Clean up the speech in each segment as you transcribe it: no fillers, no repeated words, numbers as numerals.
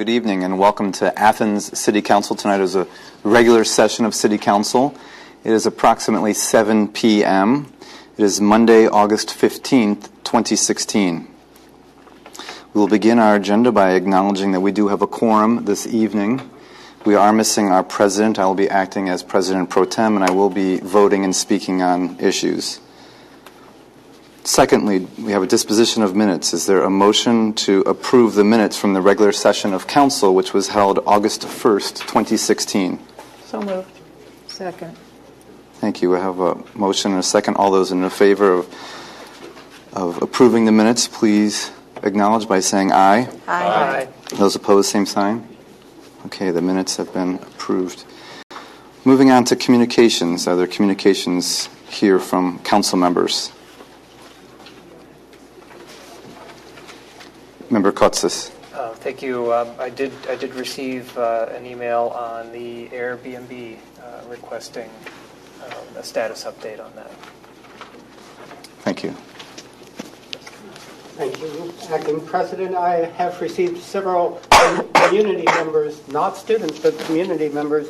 good evening and welcome to Athens City Council. Tonight is a regular session of City Council. It is approximately 7 p.m. It is Monday, August 15th, 2016. We will begin our agenda by acknowledging that we do have a quorum this evening. We are missing our president. I will be acting as president pro tem, and I will be voting and speaking on issues. Secondly, we have a disposition of minutes. Is there a motion to approve the minutes from the regular session of council, which was held August 1st, 2016? So moved. Second. Thank you. We have a motion and a second. All those in favor of approving the minutes, please acknowledge by saying aye. Aye. Those opposed, same sign. Okay, the minutes have been approved. Moving on to communications. Are there communications here from council members? Member Kotsis. Thank you. I did receive an email on the Airbnb requesting a status update on that. Thank you. Thank you, Acting President. I have received several community members, not students, but community members,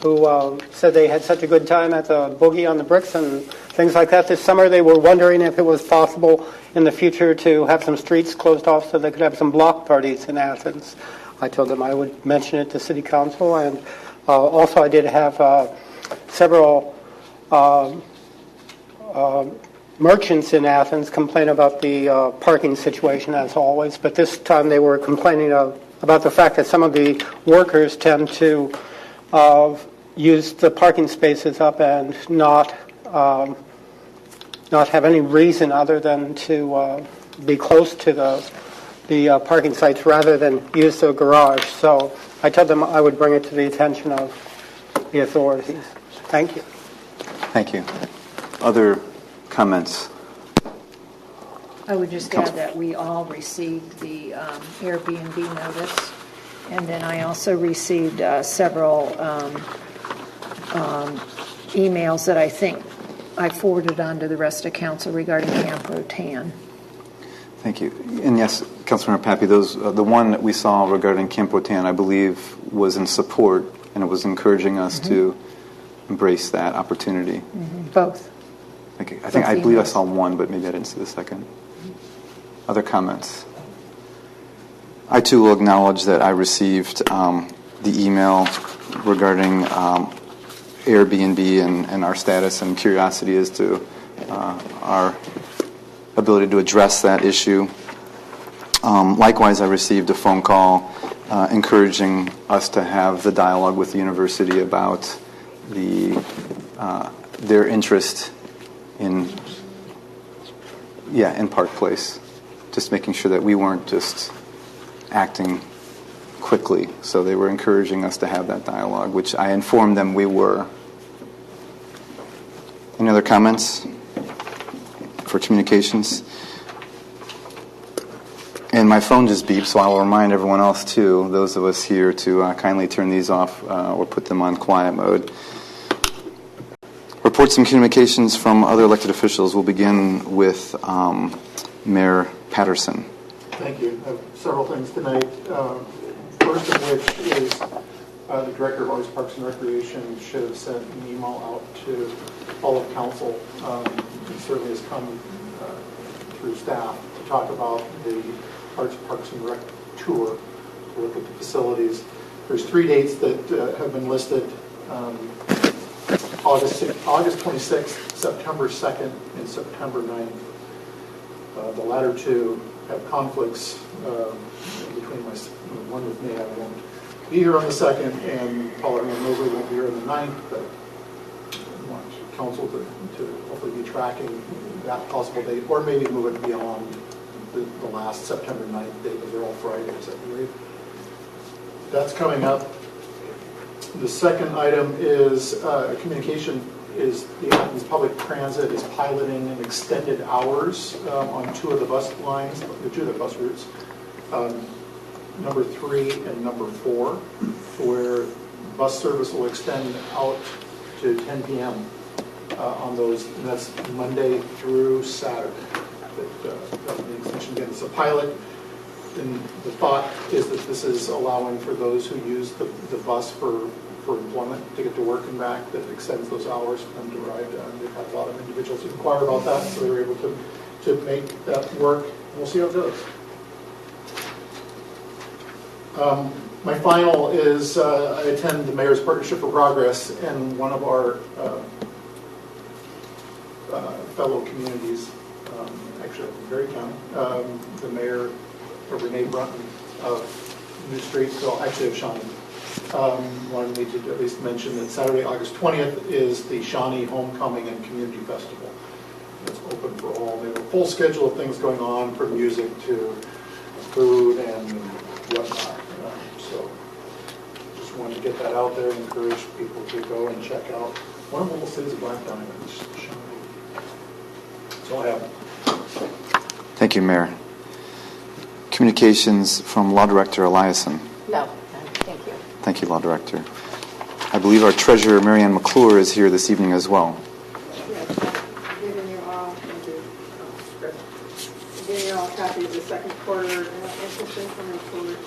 who said they had such a good time at the Boogie on the Bricks and things like that this summer. They were wondering if it was possible in the future to have some streets closed off so they could have some block parties in Athens. I told them I would mention it to City Council, and also I did have several merchants in Athens complain about the parking situation, as always, but this time they were complaining about the fact that some of the workers tend to use the parking spaces up and not have any reason other than to be close to the parking sites rather than use the garage. So I told them I would bring it to the attention of the authorities. Thank you. Thank you. Other comments? I would just add that we all received the Airbnb notice, and then I also received several emails that I think I forwarded on to the rest of council regarding Camp Rotan. Thank you. And yes, Councilmember Pappy, the one that we saw regarding Camp Rotan, I believe, was in support, and it was encouraging us to embrace that opportunity. Both. Thank you. I believe I saw one, but maybe I didn't see the second. Other comments? I too will acknowledge that I received the email regarding Airbnb and our status, and curiosity as to our ability to address that issue. Likewise, I received a phone call encouraging us to have the dialogue with the university about their interest in Park Place, just making sure that we weren't just acting quickly. So they were encouraging us to have that dialogue, which I informed them we were. Any other comments for communications? And my phone just beeped, so I will remind everyone else too, those of us here, to kindly turn these off or put them on quiet mode. Reports and communications from other elected officials. We'll begin with Mayor Patterson. Thank you. I have several things tonight. First of which is the Director of Arts, Parks and Recreation should have sent an email out to all of council. It certainly has come through staff to talk about the Arts, Parks and Rec tour, to look at the facilities. There's 3 dates that have been listed. August 26th, September 2nd, and September 9th. The latter two have conflicts between one with me. I won't be here on the 2nd, and Paula and Mosley won't be here on the 9th, but I want council to hopefully be tracking that possible date, or maybe move it beyond the last September 9th date, because they're all Fridays, I believe. That's coming up. The second item is communication. Is the Athens Public Transit is piloting an extended hours on 2 of the bus lines, 2 of the bus routes, number 3 and number 4, where bus service will extend out to 10 p.m. On those, and that's Monday through Saturday. That the extension again. It's a pilot. And the thought is that this is allowing for those who use the bus for employment to get to work and back, that extends those hours for them to ride. They've had a lot of individuals who inquire about that, so they were able to make that work. We'll see how it goes. My final is I attend the Mayor's Partnership for Progress, and one of our fellow communities, actually Berry County, the mayor, Renee Brunton of New Streetsville, actually of Shawnee, wanted me to at least mention that Saturday, August 20th is the Shawnee Homecoming and Community Festival. It's open for all. They have a full schedule of things going on, from music to food and whatnot. So just wanted to get that out there and encourage people to go and check out one of the little cities of Black Diamond, Shawnee. That's all I have. Thank you, Mayor. Communications from Law Director Eliason. No, thank you. Thank you, Law Director. I believe our Treasurer, Marianne McClure, is here this evening as well. Yes, I'm giving you all, a copy of the second quarter interest income report,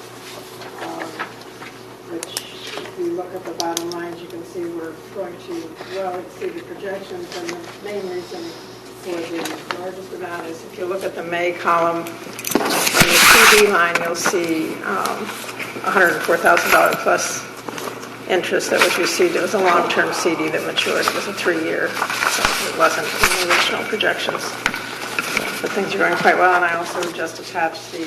which, if you look at the bottom lines, you can see we're going to well exceed the projections. And the main reason for the largest amount is, if you look at the May column, on the CD line, you'll see $104,000 plus interest that was received. It was a long-term CD that matured. It was a 3-year, so it wasn't in the original projections. But things are going quite well, and I also just attached the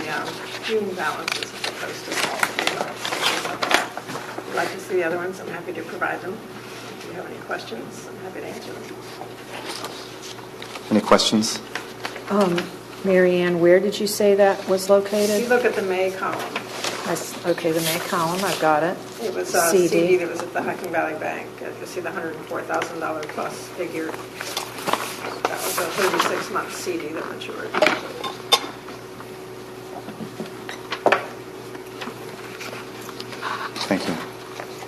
June balances as opposed to all the balance. If you'd like to see the other ones, I'm happy to provide them. If you have any questions, I'm happy to answer them. Any questions? Mary Ann, where did you say that was If you located? look at the May column, Okay, the May column, I've got it. it was a CD that was at the Hocking Valley Bank. You see the $104,000 plus figure. That was a 36-month CD that matured. Thank you.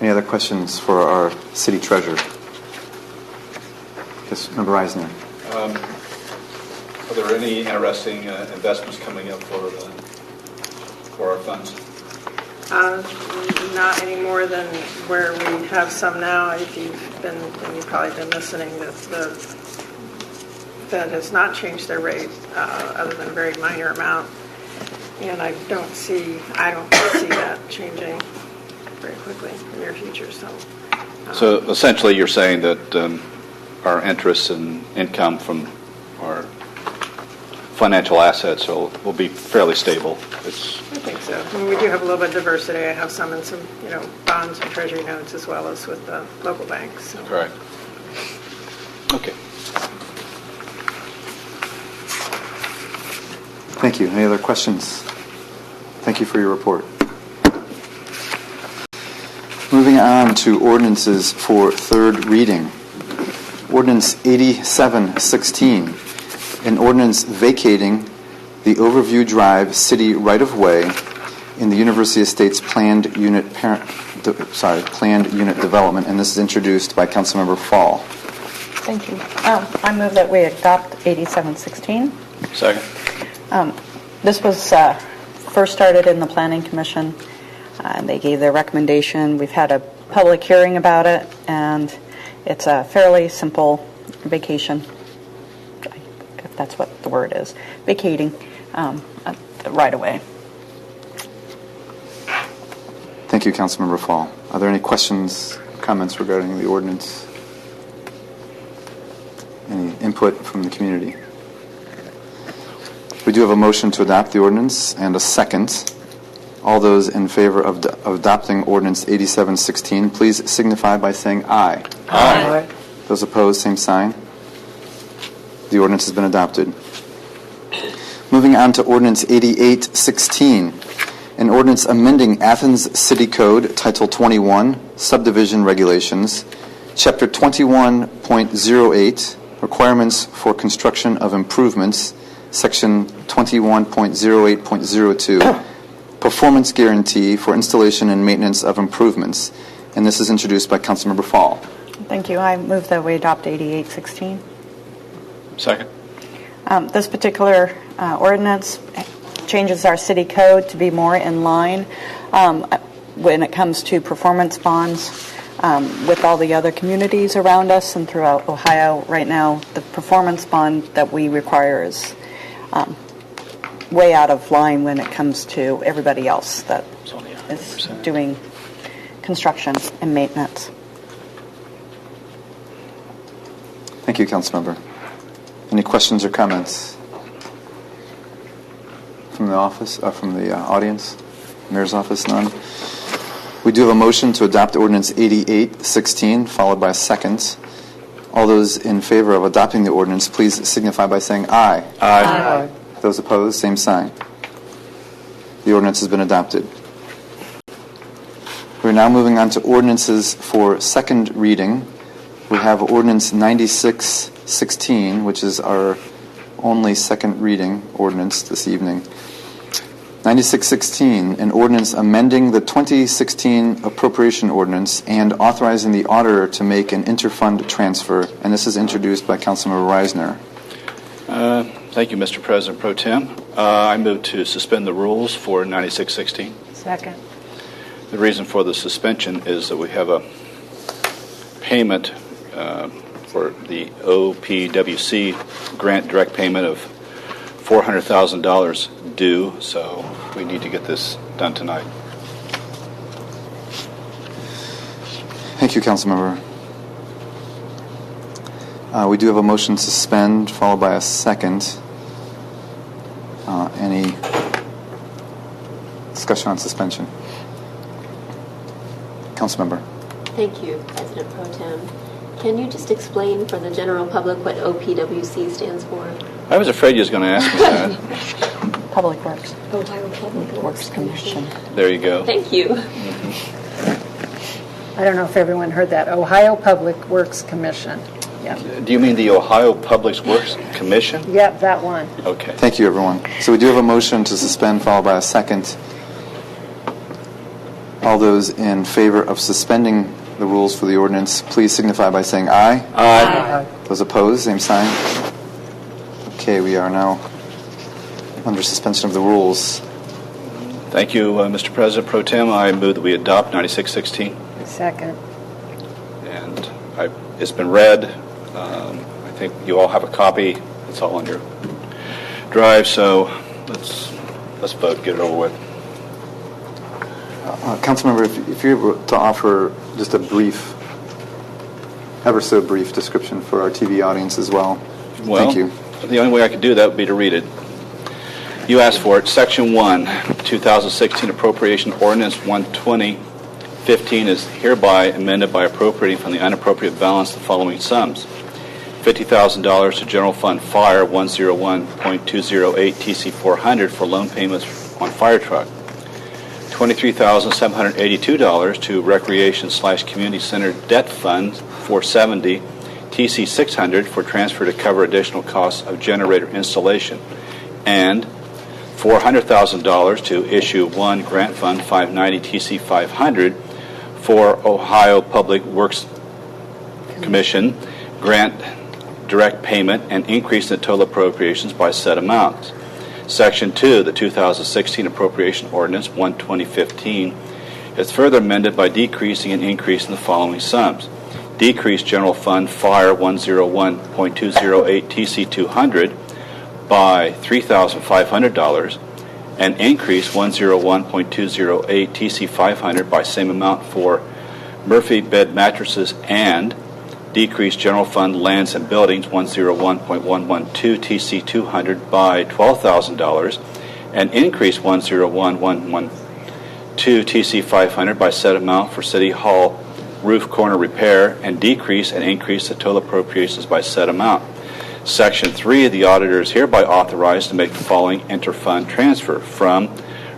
Any other questions for our City Treasurer? Yes, Member Eisner. Are there any interesting investments coming up for our funds? Not any more than where we have some now. If you've probably been listening, that the Fed has not changed their rate other than a very minor amount, and I don't see that changing very quickly in the near future. So essentially, you're saying that our interest and income from our financial assets will be fairly stable. I think so. I mean, we do have a little bit of diversity. I have some in some, bonds and treasury notes, as well as with the local banks. So. Correct. Okay. Thank you. Any other questions? Thank you for your report. Moving on to ordinances for third reading. Ordinance 8716, an ordinance vacating the Overview Drive City right-of-way in the University Estates planned unit development, and this is introduced by Councilmember Fall. Thank you. I move that we adopt 8716. Second. This was first started in the Planning Commission. They gave their recommendation. We've had a public hearing about it, and it's a fairly simple vacation, if that's what the word is, vacating right away. Thank you, Councilmember Fall. Are there any questions, comments regarding the ordinance? Any input from the community? We do have a motion to adopt the ordinance and a second. All those in favor of adopting ordinance 8716, please signify by saying aye. Aye. Those opposed, same sign. The ordinance has been adopted. Moving on to ordinance 8816, an ordinance amending Athens City Code, Title 21, Subdivision Regulations, Chapter 21.08, Requirements for Construction of Improvements, Section 21.08.02, Performance Guarantee for Installation and Maintenance of Improvements. And this is introduced by Councilmember Fall. Thank you. I move that we adopt 8816. Second. This particular ordinance changes our city code to be more in line when it comes to performance bonds with all the other communities around us and throughout Ohio. Right now, the performance bond that we require is way out of line when it comes to everybody else that is doing construction and maintenance. Thank you, Councilmember. Any questions or comments from the office, from the audience? Mayor's office, none. We do have a motion to adopt Ordinance 8816, followed by a second. All those in favor of adopting the ordinance, please signify by saying aye. Aye. Those opposed, same sign. The ordinance has been adopted. We're now moving on to ordinances for second reading. We have Ordinance 9616, which is our only second reading ordinance this evening. 9616, an ordinance amending the 2016 appropriation ordinance and authorizing the auditor to make an interfund transfer. And this is introduced by Councilmember Reisner. Thank you, Mr. President Pro Tem. I move to suspend the rules for 9616. Second. The reason for the suspension is that we have a payment for the OPWC grant direct payment of $400,000 due, so we need to get this done tonight. Thank you, Councilmember. We do have a motion to suspend, followed by a second. Any discussion on suspension? Councilmember. Thank you, President Pro Tem. Can you just explain for the general public what OPWC stands for? I was afraid you was going to ask me that. Public Works. Ohio Public Works Commission. There you go. Thank you. I don't know if everyone heard that. Ohio Public Works Commission. Yep. Do you mean the Ohio Public Works Commission? Yep, that one. Okay. Thank you, everyone. So we do have a motion to suspend, followed by a second. All those in favor of suspending the rules for the ordinance, please signify by saying aye. Aye. Those opposed, same sign. Okay, we are now under suspension of the rules. Thank you, Mr. President Pro Tem. I move that we adopt 9616. Second. And it's been read. I think you all have a copy. It's all on your drive, so let's vote, get it over with. Councilmember, if you're able to offer just a brief, ever so brief description for our TV audience as well. Well, thank you. The only way I could do that would be to read it. You asked for it. Section 1, 2016 Appropriation Ordinance 12015 is hereby amended by appropriating from the unappropriated balance the following sums. $50,000 to General Fund Fire 101.208 TC 400 for loan payments on fire truck. $23,782 to Recreation/Community Center Debt Fund 470 TC 600 for transfer to cover additional costs of generator installation, and $400,000 to issue 1 Grant Fund 590 TC 500 for Ohio Public Works Commission grant direct payment and increase in the total appropriations by said amounts. Section 2, the 2016 Appropriation Ordinance 12015 is further amended by decreasing and increasing the following sums. Decrease General Fund Fire 101.208 TC 200 by $3,500 and increase 101.208 TC 500 by same amount for Murphy Bed Mattresses, and decrease General Fund Lands and Buildings 101.112 TC 200 by $12,000 and increase 101.112 TC 500 by said amount for City Hall roof corner repair, and decrease and increase the total appropriations by said amount. Section 3, the auditor is hereby authorized to make the following interfund transfer from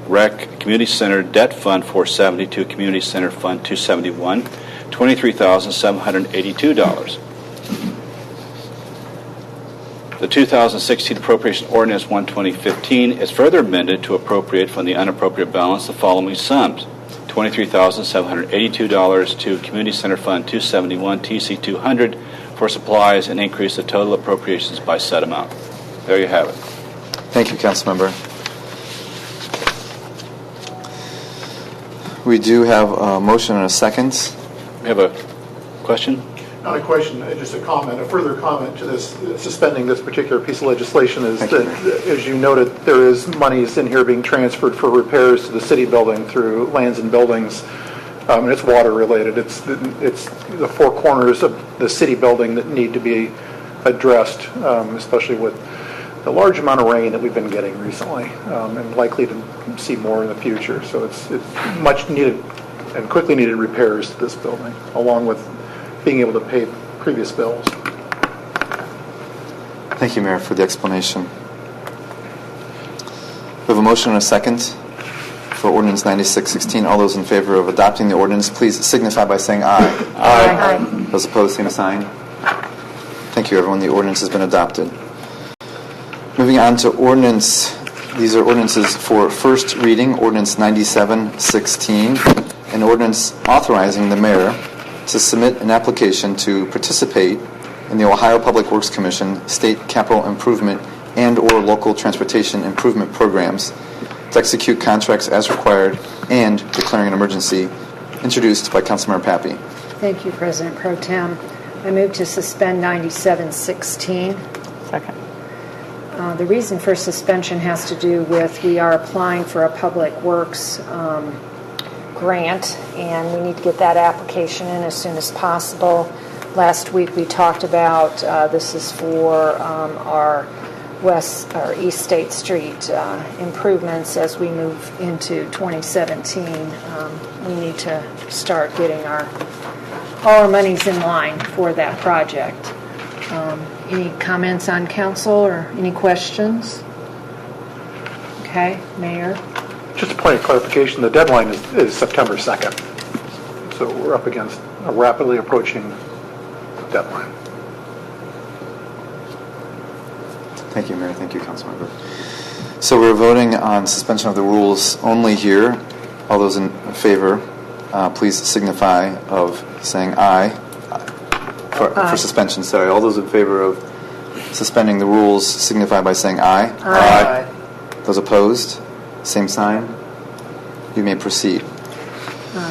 Rec Community Center Debt Fund 470 to Community Center Fund 271, $23,782. The 2016 Appropriation Ordinance 12015 is further amended to appropriate from the unappropriated balance the following sums. $23,782 to Community Center Fund 271 TC 200 for supplies, and increase the total appropriations by said amount. There you have it. Thank you, Councilmember. We do have a motion and a second. We have a question? Not a question, just a comment, a further comment to this, suspending this particular piece of legislation is that, as you noted, there is monies in here being transferred for repairs to the city building through lands and buildings, and it's water related. It's the four corners of the city building that need to be addressed, especially with the large amount of rain that we've been getting recently, and likely to see more in the future. So it's much needed and quickly needed repairs to this building, along with being able to pay previous bills. Thank you, Mayor, for the explanation. We have a motion and a second for Ordinance 9616. All those in favor of adopting the ordinance, please signify by saying aye. Aye. Those opposed, same sign. Thank you, everyone. The ordinance has been adopted. Moving on to ordinance. These are ordinances for first reading. Ordinance 9716, an ordinance authorizing the mayor to submit an application to participate in the Ohio Public Works Commission state capital improvement and or local transportation improvement programs, to execute contracts as required, and declaring an emergency, introduced by Councilmember Pappy. Thank you, President Pro Tem. I move to suspend 9716. Second. The reason for suspension has to do with we are applying for a public works grant, and we need to get that application in as soon as possible. Last week we talked about this is for our East State Street improvements as we move into 2017. We need to start getting all our monies in line for that project. Any comments on council or any questions? Okay, Mayor. Just a point of clarification, the deadline is September 2nd. So we're up against a rapidly approaching deadline. Thank you, Mayor. Thank you, Councilmember. So we're voting on suspension of the rules only here. All those in favor, please signify of saying aye. For suspension, sorry. All those in favor of suspending the rules signify by saying aye. Aye. Those opposed, same sign. You may proceed.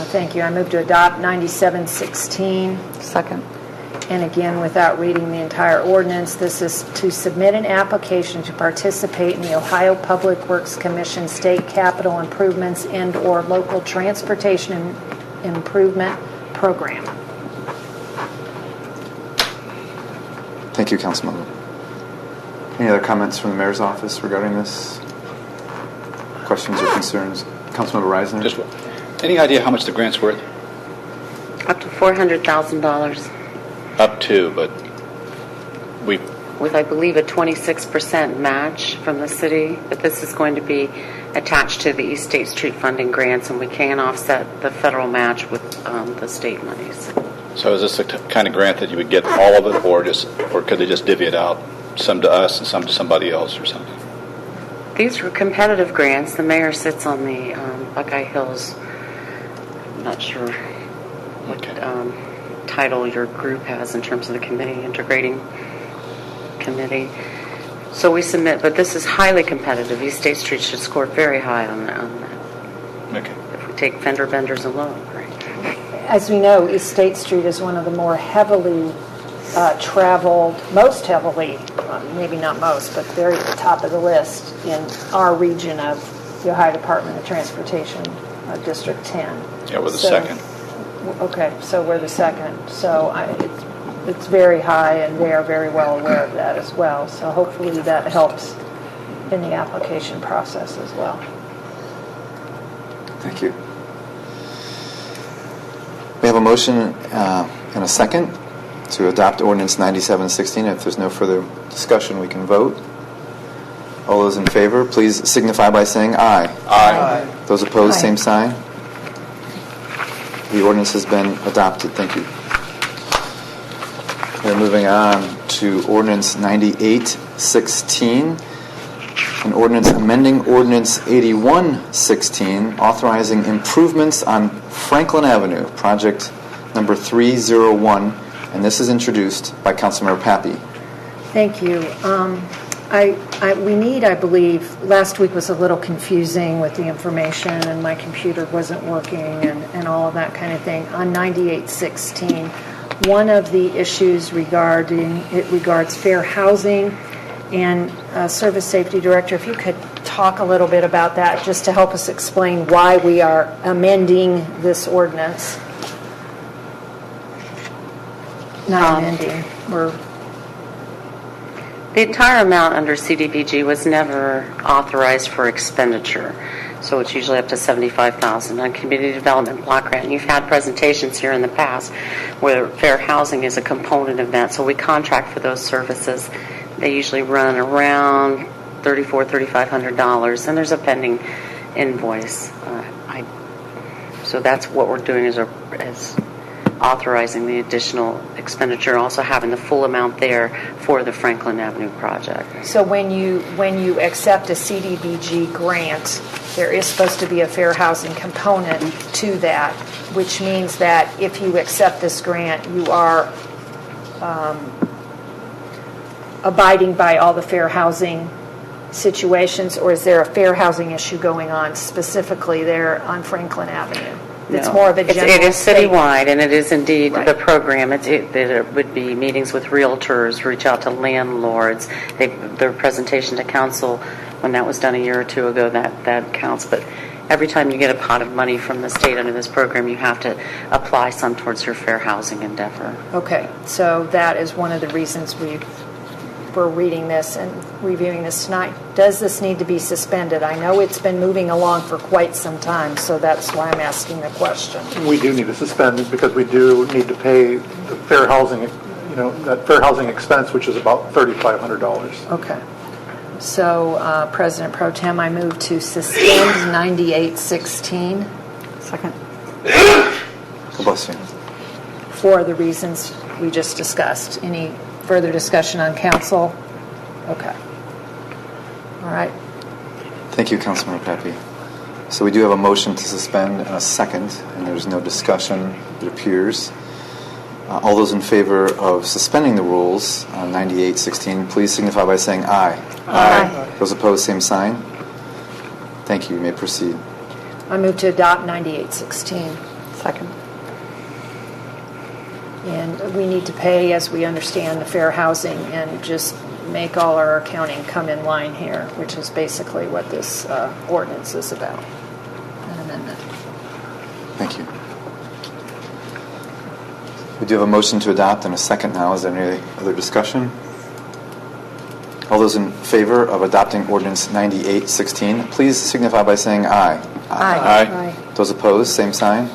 Thank you. I move to adopt 9716. Second. And again, without reading the entire ordinance, this is to submit an application to participate in the Ohio Public Works Commission State Capital Improvements and or Local Transportation Improvement Program. Thank you, Councilmember. Any other comments from the Mayor's office regarding this? Questions or concerns? Councilmember Reisner? Just any idea how much the grant's worth? Up to $400,000 Up to, but we... with, I believe, a 26% match from the city. But this is going to be attached to the East State Street funding grants, and we can offset the federal match with the state monies. So is this the kind of grant that you would get all of it, or could they just divvy it out, some to us and some to somebody else or something? These were competitive grants. The mayor sits on the Buckeye Hills. I'm not sure what title your group has in terms of the committee, integrating committee. So we submit, but this is highly competitive. East State Street should score very high on that. Okay. If we take fender benders alone, right? As we know, East State Street is one of the more heavily traveled, most heavily, maybe not most, but very at the top of the list in our region of the Ohio Department of Transportation, District 10. Yeah, we're the second. Okay, so we're the second. So it's very high, and they are very well aware of that as well. So hopefully that helps in the application process as well. Thank you. We have a motion and a second to adopt Ordinance 9716. If there's no further discussion, we can vote. All those in favor, please signify by saying aye. Aye. Those opposed, Aye. same sign. The ordinance has been adopted. Thank you. We're moving on to Ordinance 9816, an ordinance amending Ordinance 8116, authorizing improvements on Franklin Avenue, project number 301, and this is introduced by Councilmember Pappy. Thank you. We need, I believe, last week was a little confusing with the information, and my computer wasn't working and all of that kind of thing. On 9816, one of the issues regards fair housing, and Service Safety Director, if you could talk a little bit about that, just to help us explain why we are amending this ordinance. Not amending, we're... The entire amount under CDBG was never authorized for expenditure, so it's usually up to $75,000 on community development block grant. You've had presentations here in the past where fair housing is a component of that, so we contract for those services. They usually run around $3,500, and there's a pending invoice. So that's what we're doing is authorizing the additional expenditure, also having the full amount there for the Franklin Avenue project. So when you accept a CDBG grant, there is supposed to be a fair housing component to that, which means that if you accept this grant, you are abiding by all the fair housing situations, or is there a fair housing issue going on specifically there on Franklin Avenue? It's more of a general It is statement. citywide, and it is indeed Right. the program. There would be meetings with realtors, reach out to landlords. Their presentation to council, when that was done a year or two ago, that counts. But every time you get a pot of money from the state under this program, you have to apply some towards your fair housing endeavor. Okay, so that is one of the reasons we're reading this and reviewing this tonight. Does this need to be suspended? I know it's been moving along for quite some time, so that's why I'm asking the question. We do need to suspend it because we do need to pay the fair housing, that fair housing expense, which is about $3,500. Okay. So, President Pro Tem, I move to suspend 9816 Second. God bless you. for the reasons we just discussed. Any further discussion on council? Okay. All right. Thank you, Councilmember Pappy. So we do have a motion to suspend and a second, and there's no discussion, it appears. All those in favor of suspending the rules on 9816, please signify by saying aye. Aye. Those opposed, same sign. Thank you. You may proceed. I move to adopt 9816. Second. And we need to pay, as we understand, the fair housing and just make all our accounting come in line here, which is basically what this ordinance is about, an amendment. Thank you. We do have a motion to adopt and a second now. Is there any other discussion? All those in favor of adopting ordinance 9816, please signify by saying aye. Aye. Those opposed, same sign.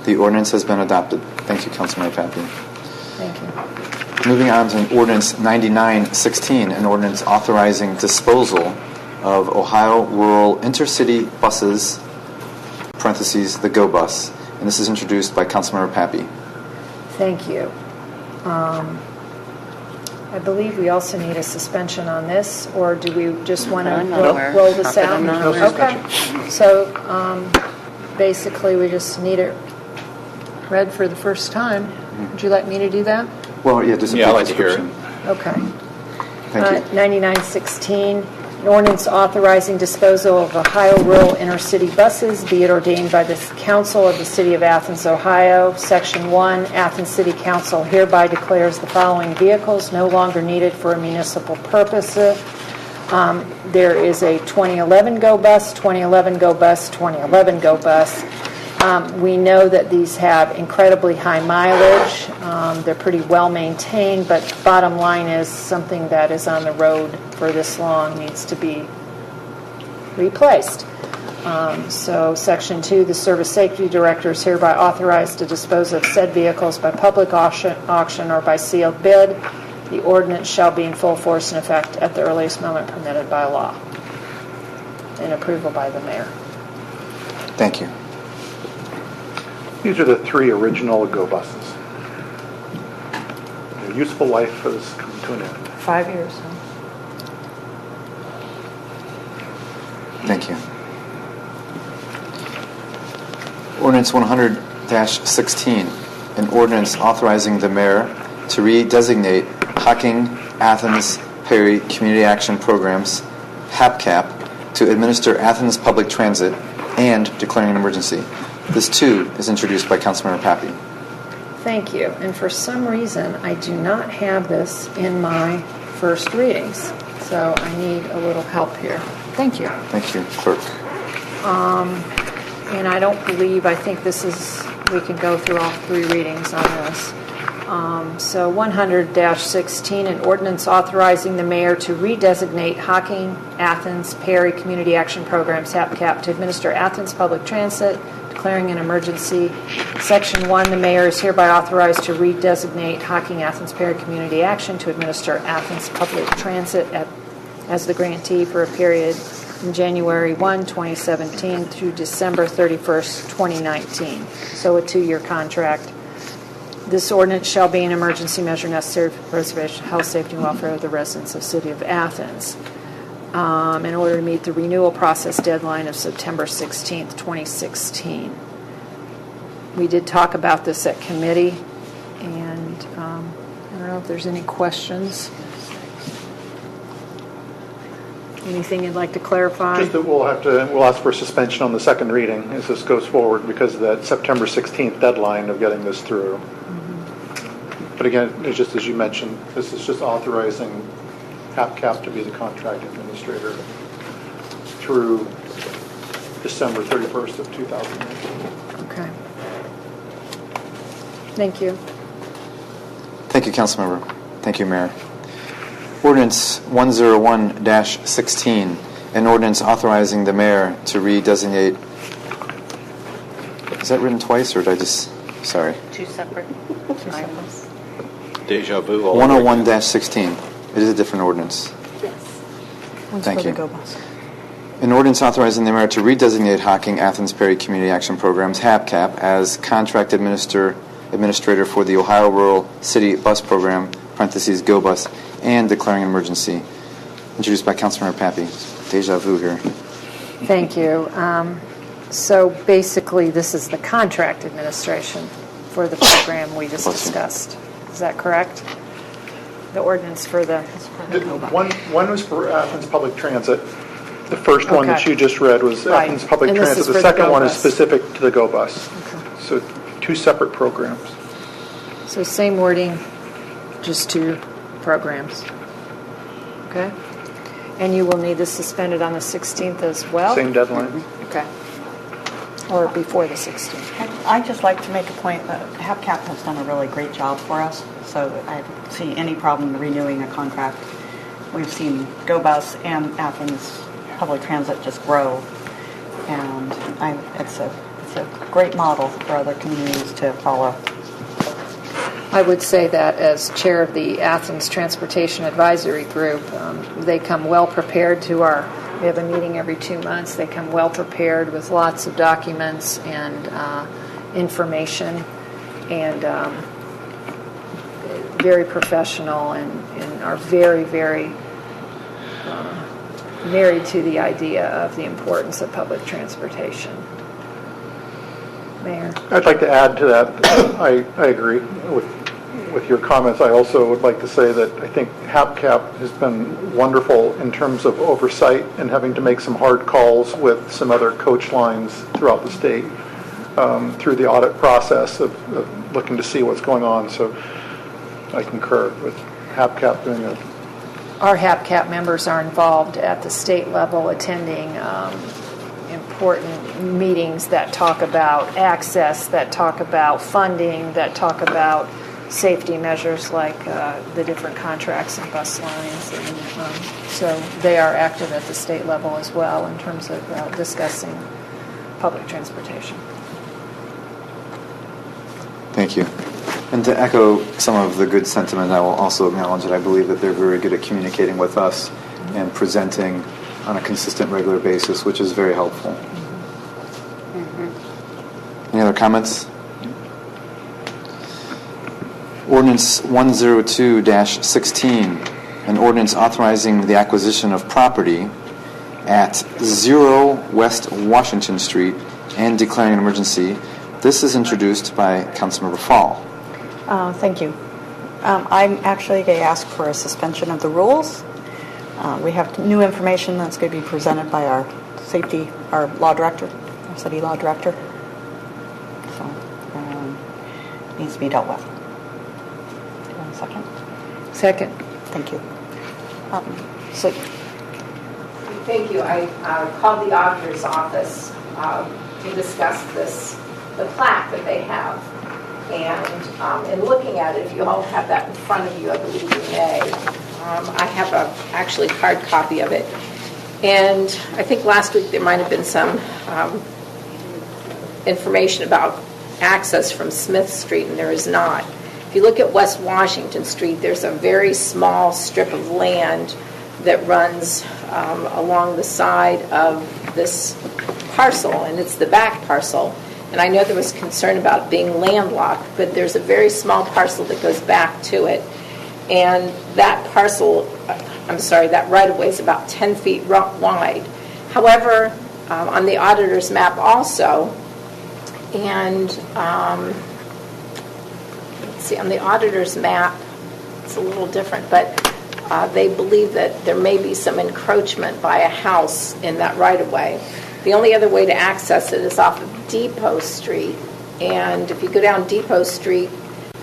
The ordinance has been adopted. Thank you, Councilmember Pappy. Thank you. Moving on to ordinance 9916, an ordinance authorizing disposal of Ohio rural intercity buses, parentheses, the GO Bus. And this is introduced by Councilmember Pappy. Thank you. I believe we also need a suspension on this, or do we just want to I'm not aware. roll this Not that out? I'm not aware. Okay. So basically, we just need it read for the first time. Would you like me to do that? Well, yeah, just a Yeah, I'd brief like to hear it. description. Okay. Thank you. 9916, an ordinance authorizing disposal of Ohio rural intercity buses, be it ordained by the Council of the City of Athens, Ohio. Section 1, Athens City Council hereby declares the following vehicles no longer needed for a municipal purpose. There is a 2011 GO Bus, 2011 GO Bus, 2011 GO Bus. We know that these have incredibly high mileage. They're pretty well maintained, but bottom line is something that is on the road for this long needs to be replaced. So Section 2, the Service Safety Director is hereby authorized to dispose of said vehicles by public auction or by sealed bid. The ordinance shall be in full force and effect at the earliest moment permitted by law, and approval by the mayor. Thank you. These are the 3 original GO buses. Their useful life has come to an end. 5 years, huh? Thank you. Ordinance 100-16, an ordinance authorizing the mayor to redesignate Hocking, Athens, Perry Community Action Programs, HAPCAP, to administer Athens Public Transit and declaring an emergency. This, too, is introduced by Councilmember Pappy. Thank you. And for some reason, I do not have this in my first readings, so I need a little help here. Thank you. Thank you, Clerk. And I don't believe, I think this is, we can go through all three readings on this. So 100-16, an ordinance authorizing the mayor to redesignate Hocking, Athens, Perry Community Action Programs, HAPCAP, to administer Athens Public Transit, declaring an emergency. Section 1, the mayor is hereby authorized to redesignate Hocking, Athens, Perry Community Action to administer Athens Public Transit as the grantee for a period from January 1, 2017 through December 31st, 2019. So a 2-year contract. This ordinance shall be an emergency measure necessary for the preservation of health, safety, and welfare of the residents of the city of Athens in order to meet the renewal process deadline of September 16th, 2016. We did talk about this at committee, and I don't know if there's any questions. Anything you'd like to clarify? Just that we'll ask for suspension on the second reading as this goes forward because of that September 16th deadline of getting this through. But again, it's just as you mentioned, this is just authorizing HAPCAP to be the contract administrator through December 31st of 2019. Okay. Thank you. Thank you, Councilmember. Thank you, Mayor. Ordinance 101-16, an ordinance authorizing the mayor to redesignate. Is that written twice, or did I just? Sorry. Two separate items. Deja vu. 101-16. It is a different ordinance. Yes. Thank for you. the Go Bus. An ordinance authorizing the mayor to redesignate Hocking, Athens, Perry Community Action Programs, HAPCAP, as contract administrator for the Ohio Rural City Bus Program, parentheses, Go Bus, and declaring an emergency. Introduced by Councilmember Pappy. Deja vu here. Thank you. So basically, this is the contract administration for the program we just discussed. Is that correct? The ordinance for the... One was for Athens Public Transit. The first one that you just read was Right. Athens Public And this Transit. is for The the second Go one is Bus. specific to the Go Bus. Okay. So two separate programs. So same wording, just two programs. Okay? And you will need this suspended on the 16th as well? Same deadline. Okay. Or before the 16th. I'd just like to make a point that HAPCAP has done a really great job for us, so I don't see any problem renewing a contract. We've seen Go Bus and Athens Public Transit just grow, and it's a great model for other communities to follow. I would say that as chair of the Athens Transportation Advisory Group, they come well prepared to we have a meeting every 2 months. They come well prepared with lots of documents and information, and very professional, and are very, very married to the idea of the importance of public transportation. Mayor? I'd like to add to that. I agree with your comments. I also would like to say that I think HAPCAP has been wonderful in terms of oversight and having to make some hard calls with some other coach lines throughout the state through the audit process of looking to see what's going on. So I concur with HAPCAP doing it. Our HAPCAP members are involved at the state level, attending important meetings that talk about access, that talk about funding, that talk about safety measures like the different contracts and bus lines. And so they are active at the state level as well in terms of discussing public transportation. Thank you. And to echo some of the good sentiment, I will also acknowledge that I believe that they're very good at communicating with us and presenting on a consistent, regular basis, which is very helpful. Any other comments? Ordinance 102-16, an ordinance authorizing the acquisition of property at 0 West Washington Street and declaring an emergency. This is introduced by Councilmember Fall. Thank you. I'm actually going to ask for a suspension of the rules We have new information that's going to be presented by our law director, our city law director. So, needs to be dealt with. Do you want a second? Second. Thank you. So, Thank you. I called the auditor's office to discuss the plaque that they have. And in looking at it, if you all have that in front of you, I believe you may, I have actually hard copy of it. And I think last week there might have been some information about access from Smith Street, and there is not. If you look at West Washington Street, there's a very small strip of land that runs along the side of this parcel, and it's the back parcel. And I know there was concern about being landlocked, but there's a very small parcel that goes back to it. And that parcel, that right-of-way is about 10 feet wide. However, on the auditor's map also, and let's see, on the auditor's map, it's a little different, but they believe that there may be some encroachment by a house in that right-of-way. The only other way to access it is off of Depot Street. And if you go down Depot Street,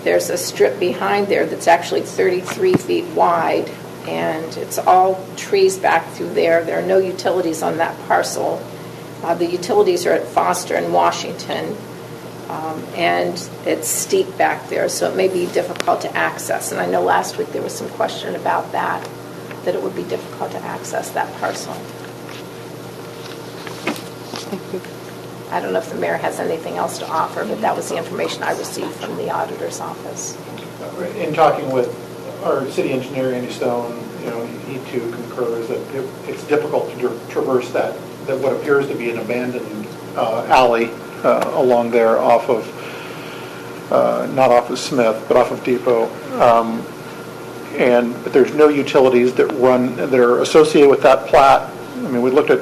there's a strip behind there that's actually 33 feet wide, and it's all trees back through there. There are no utilities on that parcel. The utilities are at Foster and Washington, and it's steep back there, so it may be difficult to access. And I know last week there was some question about that it would be difficult to access that parcel. I don't know if the mayor has anything else to offer, but that was the information I received from the auditor's office. In talking with our city engineer, Andy Stone, he too concurs that it's difficult to traverse that what appears to be an abandoned alley along there off of, not off of Smith, but off of Depot. But there's no utilities that are associated with that plat. I mean, we looked at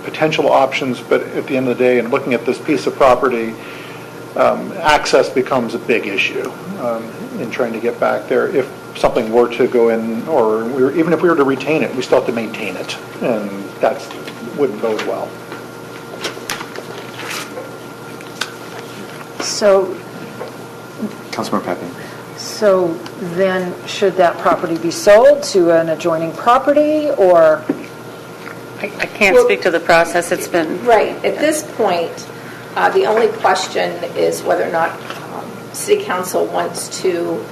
potential options, but at the end of the day, in looking at this piece of property, access becomes a big issue in trying to get back there. If something were to go in, or even if we were to retain it, we still have to maintain it, and that wouldn't bode well. So, Councilmember Pepe. so then should that property be sold to an adjoining property, or? I can't speak to the process. It's been... Right. At this point, the only question is whether or not City Council wants to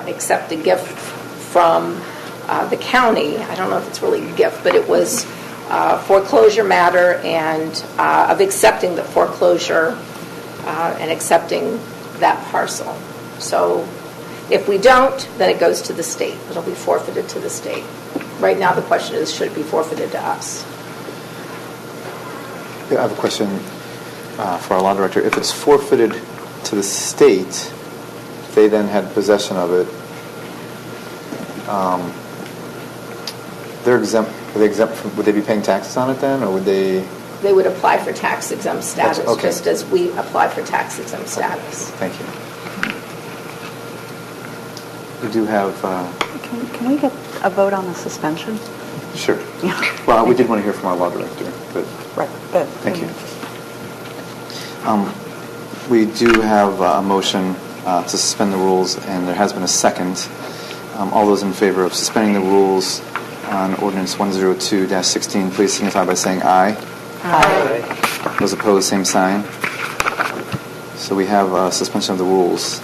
accept a gift from the county. I don't know if it's really a gift, but it was foreclosure matter, and of accepting the foreclosure and accepting that parcel. So if we don't, then it goes to the state. It'll be forfeited to the state. Right now the question is, should it be forfeited to us? I have a question for our law director. If it's forfeited to the state, if they then had possession of it, they're exempt. Are they exempt from, would they be paying taxes on it then, or would they? They would apply for tax-exempt status, Okay. just as we apply for tax-exempt status. Thank you. We do have. can we get a vote on the suspension? Sure. Yeah. Well, we did want to hear from our law director, but Right. But thank you. We do have a motion to suspend the rules, and there has been a second. All those in favor of suspending the rules on ordinance 102-16, please signify by saying aye. Aye. Those opposed, same sign. So we have a suspension of the rules.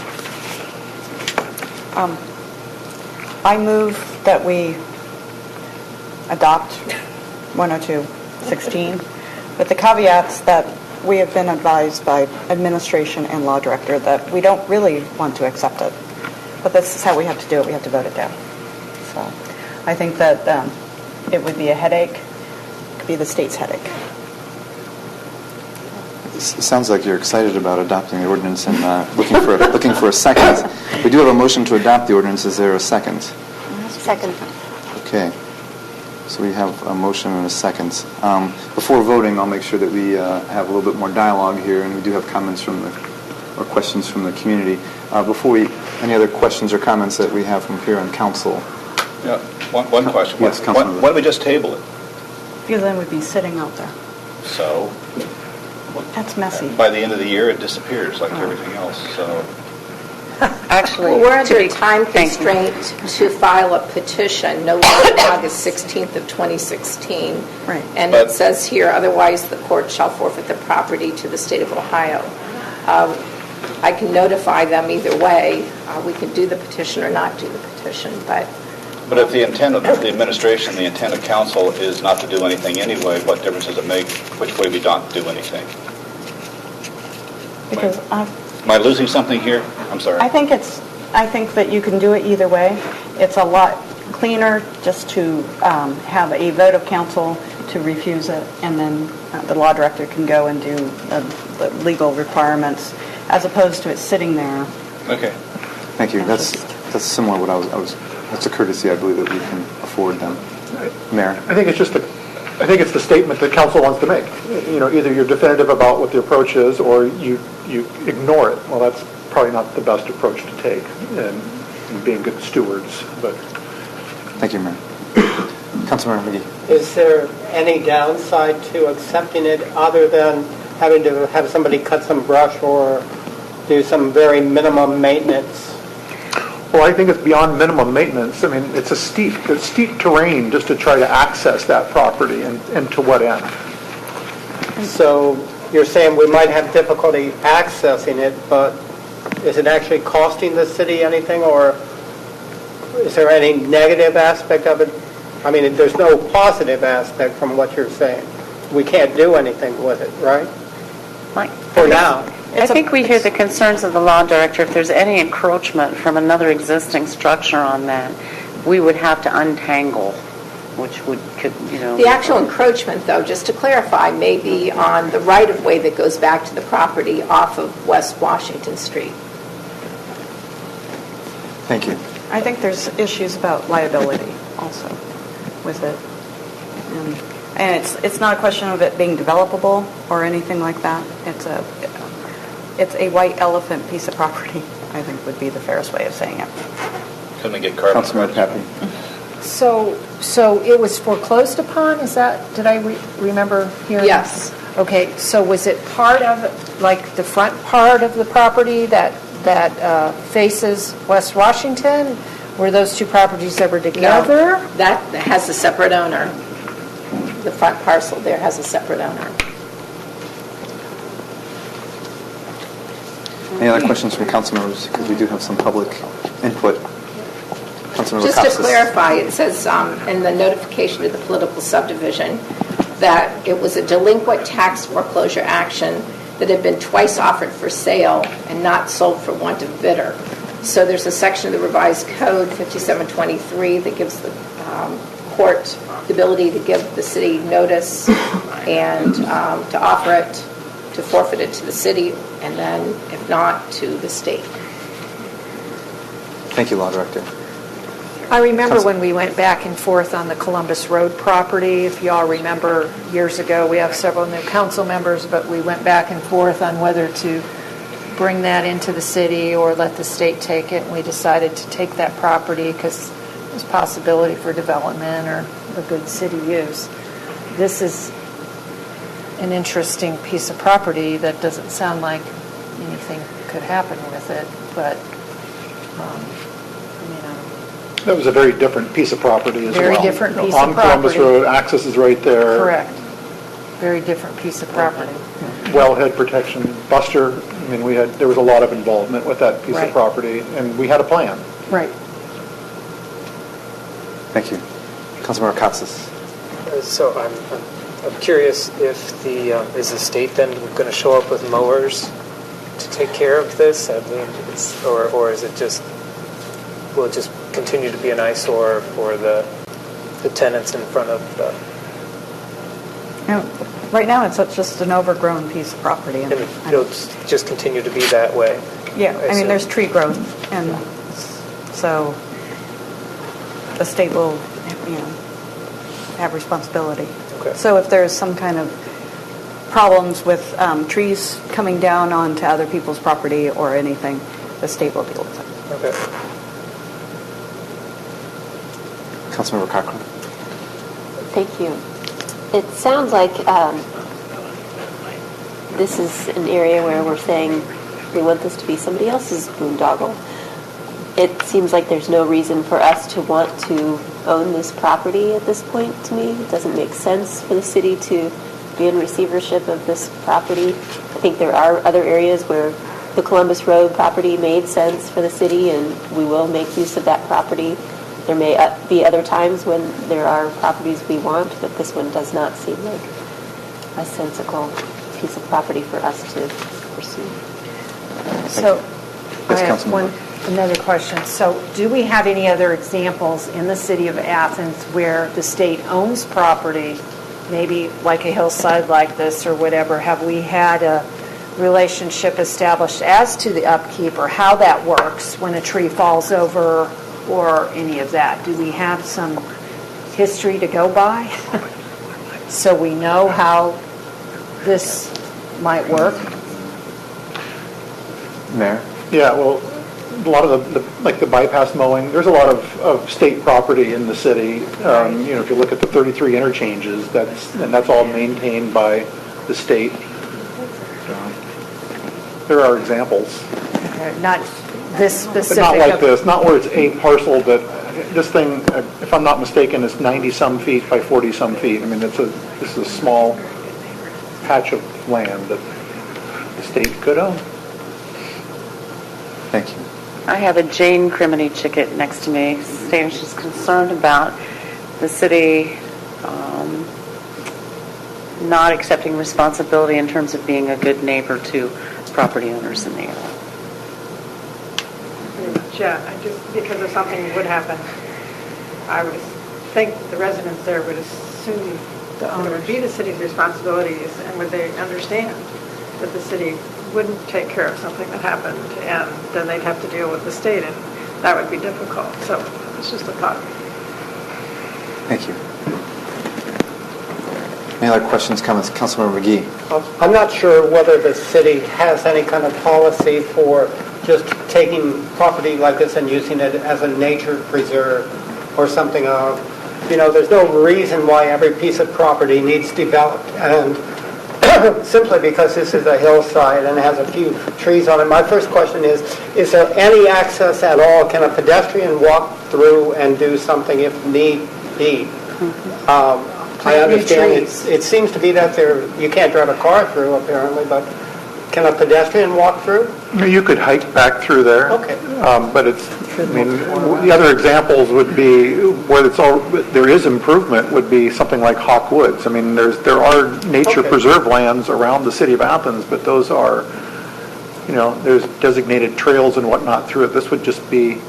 I move that we adopt 102-16 with the caveats that we have been advised by administration and law director that we don't really want to accept it. But this is how we have to do it. We have to vote it down. So I think that it would be a headache. It could be the state's headache. It sounds like you're excited about adopting the ordinance and looking for a second. We do have a motion to adopt the ordinance. Is there a second? Second. Okay. So we have a motion and a second. Before voting, I'll make sure that we have a little bit more dialogue here, and we do have comments or questions from the community. Any other questions or comments that we have from here on council? Yeah, one question. Yes, Why Councilman. don't we just table it? Because then we'd be sitting out there. So, That's messy. by the end of the year, it disappears like everything else, so. Actually, Well, we're under to a be- time thank you. constraint to file a petition no later than August 16th of 2016. Right. And But- it says here, otherwise the court shall forfeit the property to the state of Ohio. I can notify them either way. We can do the petition or not do the petition, but But if the intent of the administration, the intent of council is not to do anything anyway, what difference does it make which way we don't do anything? Because Am I losing something here? I'm sorry. I think that you can do it either way. It's a lot cleaner just to have a vote of council to refuse it, and then the law director can go and do the legal requirements, as opposed to it sitting there. Okay. Thank you. That's similar to what I was. That's a courtesy I believe that we can afford them. Mayor. I think it's the statement that council wants to make. You know, either you're definitive about what the approach is, or you ignore it. Well, that's probably not the best approach to take in being good stewards. But Thank you, Mayor. Councilmember McGee. Is there any downside to accepting it other than having to have somebody cut some brush or do some very minimum maintenance? well, I think it's beyond minimum maintenance. I mean, it's steep terrain just to try to access that property, and to what end? So you're saying we might have difficulty accessing it, but is it actually costing the city anything, or is there any negative aspect of it? I mean, there's no positive aspect from what you're saying. We can't do anything with it, right? Mike? For now. I think we hear the concerns of the law director. If there's any encroachment from another existing structure on that, we would have to untangle, which could. the actual encroachment, though, just to clarify, may be on the right-of-way that goes back to the property off of West Washington Street. Thank you. I think there's issues about liability also with it. And it's not a question of it being developable or anything like that. It's a white elephant piece of property, I think would be the fairest way of saying it. Couldn't we get carbon? Councilmember Pappy. So it was foreclosed upon, is that, did I remember hearing? Yes. Okay, so was it part of, like, the front part of the property that faces West Washington? Were those two properties ever together? No, that has a separate owner. The front parcel there has a separate owner. Any other questions from council members? Because we do have some public input. Councilmember Just to Costas. clarify, it says in the notification to the political subdivision that it was a delinquent tax foreclosure action that had been twice offered for sale and not sold for want of bidder. So there's a section of the revised code, 5723, that gives the court the ability to give the city notice and to offer it, to forfeit it to the city, and then, if not, to the state. Thank you, Law Director. I remember when we went back and forth on the Columbus Road property. If you all remember, years ago, we have several new council members, but we went back and forth on whether to bring that into the city or let the state take it. And we decided to take that property because there's possibility for development or a good city use. This is an interesting piece of property that doesn't sound like anything could happen with it, but That was a very different piece of property as well. Very different piece of On Columbus property. Road, access is right there. correct. Very different piece of property. Wellhead protection, Buster, I mean, there was a lot of involvement with that piece Right. of property, and we had a plan. Right. Thank you. Councilmember Katsas. So I'm curious if is the state then going to show up with mowers to take care of this? I mean, or is it just, will it just continue to be an eyesore for the tenants in front of the... Right now, it's just an overgrown piece of property. And it'll just continue to be that way? Yeah, I mean, assume. there's tree growth, and so the state will, have responsibility. Okay. So if there's some kind of problems with trees coming down onto other people's property or anything, the state will deal with it. Okay. Councilmember Cochran. Thank you. It sounds like this is an area where we're saying we want this to be somebody else's boondoggle. It seems like there's no reason for us to want to own this property at this point to me. It doesn't make sense for the city to be in receivership of this property. I think there are other areas where the Columbus Road property made sense for the city, and we will make use of that property. There may be other times when there are properties we want, but this one does not seem like a sensible piece of property for us to pursue. So I Yes, have Councilmember. another question. So do we have any other examples in the city of Athens where the state owns property, maybe like a hillside like this or whatever? Have we had a relationship established as to the upkeep or how that works when a tree falls over or any of that? Do we have some history to go by so we know how this might work? Mayor? Yeah, well, a lot of the bypass mowing, there's a lot of state property in the city. If you look at the 33 interchanges, that's all maintained by the state. There are examples. Not this But specific. not like this, not where it's a parcel, but this thing, if I'm not mistaken, is 90-some feet by 40-some feet. I mean, this is a small patch of land that the state could own. Thank you. I have a Jane Criminy Chickett next to me saying she's concerned about the city not accepting responsibility in terms of being a good neighbor to property owners in the area. Yeah, because if something would happen, I would think the residents there would assume that it would be the city's responsibilities, and would they understand that the city wouldn't take care of something that happened, and then they'd have to deal with the state, and that would be difficult. So it's just a thought. Thank you. Any other questions, comments? Councilmember McGee. I'm not sure whether the city has any kind of policy for just taking property like this and using it as a nature preserve or something. There's no reason why every piece of property needs developed, and simply because this is a hillside and has a few trees on it. My first question is there any access at all? Can a pedestrian walk through and do something if need be? I understand it seems to be that you can't drive a car through apparently, but can a pedestrian walk through? You could hike back through there. Okay. But the other examples would be where there is improvement would be something like Hawk Woods. I mean, there are nature preserve lands around the city of Athens, but those are, there's designated trails and whatnot through it. This would just be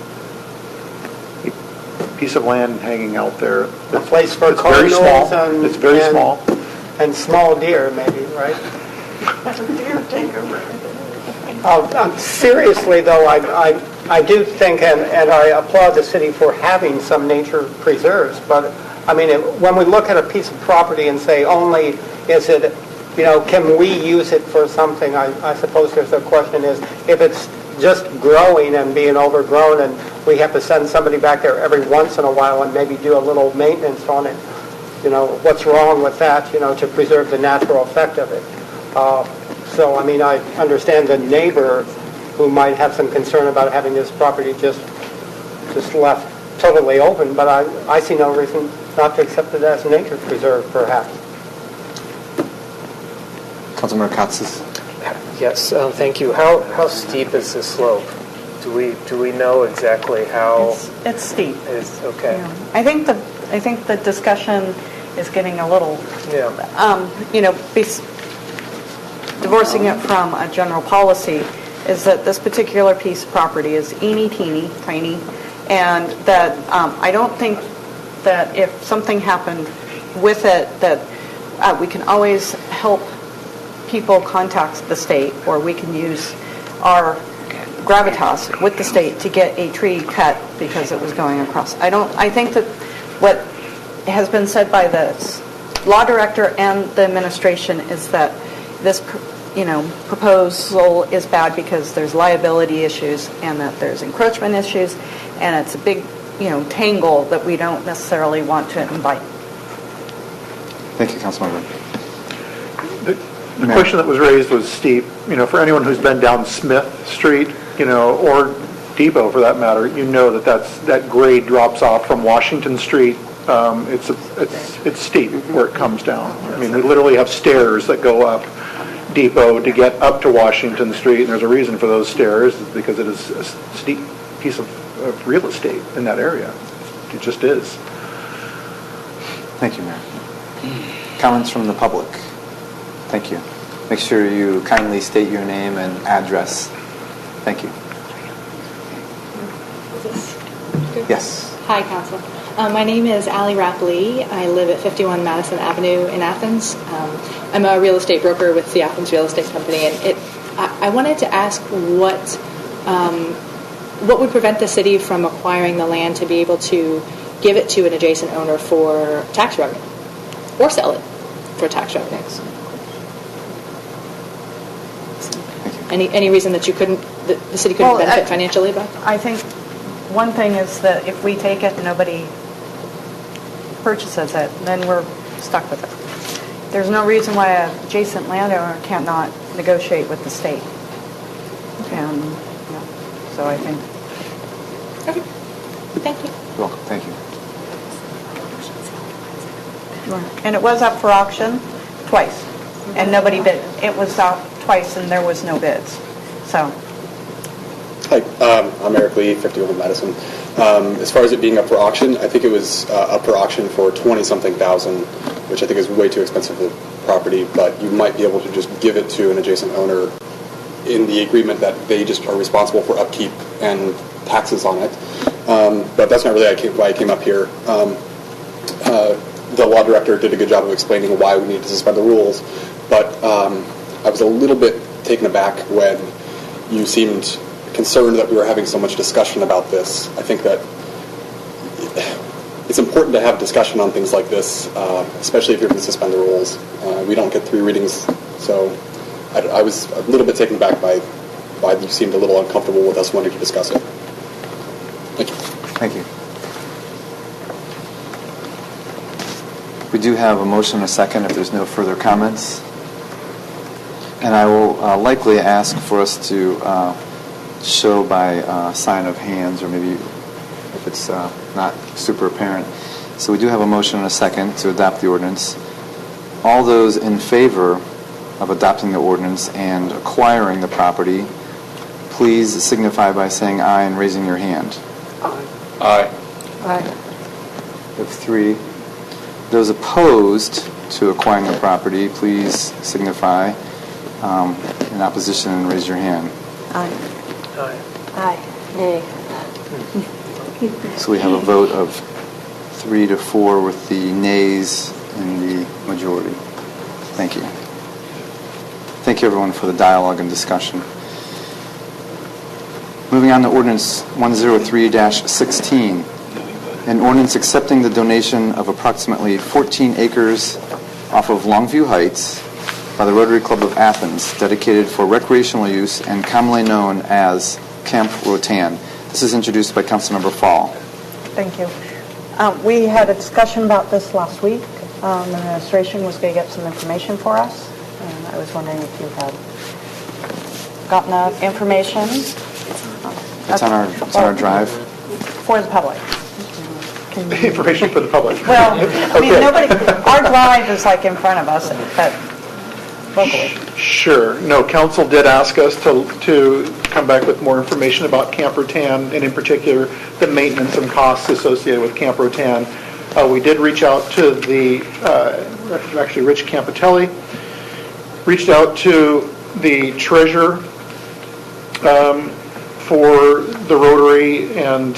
a piece of land hanging out there. A place for It's very cardinals small. It's very small. And small deer, maybe, right? Seriously, though, I do think, and I applaud the city for having some nature preserves, but, I mean, when we look at a piece of property and say only, is it, can we use it for something, I suppose there's the question is, if it's just growing and being overgrown and we have to send somebody back there every once in a while and maybe do a little maintenance on it, what's wrong with that, to preserve the natural effect of it. So, I mean, I understand the neighbor who might have some concern about having this property just left totally open, but I see no reason not to accept it as a nature preserve, perhaps. Councilmember Katsas. Yes, thank you. How steep is the slope? Do we know exactly how? It's steep. It's okay. Yeah. I think the discussion is getting a little, divorcing it from a general policy, is that this particular piece of property is teeny, tiny, and that I don't think that if something happened with it, that we can always help people contact the state, or we can use our gravitas with the state to get a tree cut because it was going across. I think that what has been said by the law director and the administration is that this proposal is bad because there's liability issues and that there's encroachment issues, and it's a big tangle that we don't necessarily want to invite. Thank you, Councilmember. The question that was raised was steep. For anyone who's been down Smith Street, or Depot for that matter, that grade drops off from Washington Street. It's steep where it comes down. I mean, we literally have stairs that go up Depot to get up to Washington Street, and there's a reason for those stairs, because it is a steep piece of real estate in that area. It just is. Thank you, Mayor. Comments from the public? Thank you. Make sure you kindly state your name and address. Thank you. Yes. Hi, Council. My name is Allie Rapley. I live at 51 Madison Avenue in Athens. I'm a real estate broker with the Athens Real Estate Company, and I wanted to ask what would prevent the city from acquiring the land to be able to give it to an adjacent owner for tax revenue, or sell it for tax revenues? Any reason that the city couldn't benefit financially by? I think one thing is that if we take it and nobody purchases it, then we're stuck with it. There's no reason why an adjacent landowner can't not negotiate with the state. And so I think. Okay. Thank you. You're welcome. Thank you. And it was up for auction twice, and nobody bid. It was up twice, and there was no bids. So. Hi, I'm Eric Lee, 51 Madison. As far as it being up for auction, I think it was up for auction for 20-something thousand, which I think is way too expensive for the property, but you might be able to just give it to an adjacent owner in the agreement that they just are responsible for upkeep and taxes on it. But that's not really why I came up here. The law director did a good job of explaining why we need to suspend the rules, but I was a little bit taken aback when you seemed concerned that we were having so much discussion about this. I think that it's important to have discussion on things like this, especially if you're going to suspend the rules. We don't get 3 readings, so I was a little bit taken aback by why you seemed a little uncomfortable with us wanting to discuss it. Thank you. Thank you. We do have a motion and a second if there's no further comments. And I will likely ask for us to show by sign of hands, or maybe if it's not super apparent. So we do have a motion and a second to adopt the ordinance. All those in favor of adopting the ordinance and acquiring the property, please signify by saying aye and raising your hand. Aye. Aye. We have 3. Those opposed to acquiring the property, please signify in opposition and raise your hand. Aye. Aye. Aye. Nay. So we have a vote of 3 to 4 with the nays in the majority. Thank you. Thank you, everyone, for the dialogue and discussion. Moving on to Ordinance 103-16. An ordinance accepting the donation of approximately 14 acres off of Longview Heights by the Rotary Club of Athens, dedicated for recreational use and commonly known as Camp Rotan. This is introduced by Councilmember Fall. Thank you. We had a discussion about this last week. The administration was going to get some information for us, and I was wondering if you had gotten that information. It's on our drive. For the public. Information for the public. Well, I mean, our drive is like in front of us, but locally. Sure. No, council did ask us to come back with more information about Camp Rotan, and in particular, the maintenance and costs associated with Camp Rotan. We did reach out to actually Rich Campitelli, reached out to the treasurer for the Rotary, and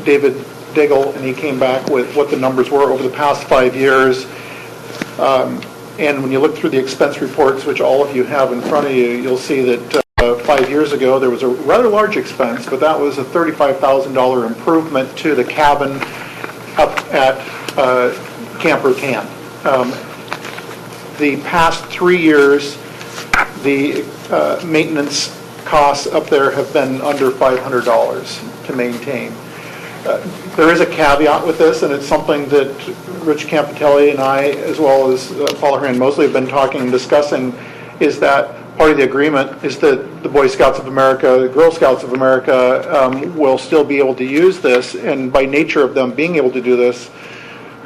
David Diggle, and he came back with what the numbers were over the past 5 years. And when you look through the expense reports, which all of you have in front of you, you'll see that 5 years ago there was a rather large expense, but that was a $35,000 improvement to the cabin up at Camp Rotan. The past 3 years, the maintenance costs up there have been under $500 to maintain. There is a caveat with this, and it's something that Rich Campitelli and I, as well as Paula Horan Mosley, have been talking and discussing, is that part of the agreement is that the Boy Scouts of America, the Girl Scouts of America will still be able to use this, and by nature of them being able to do this,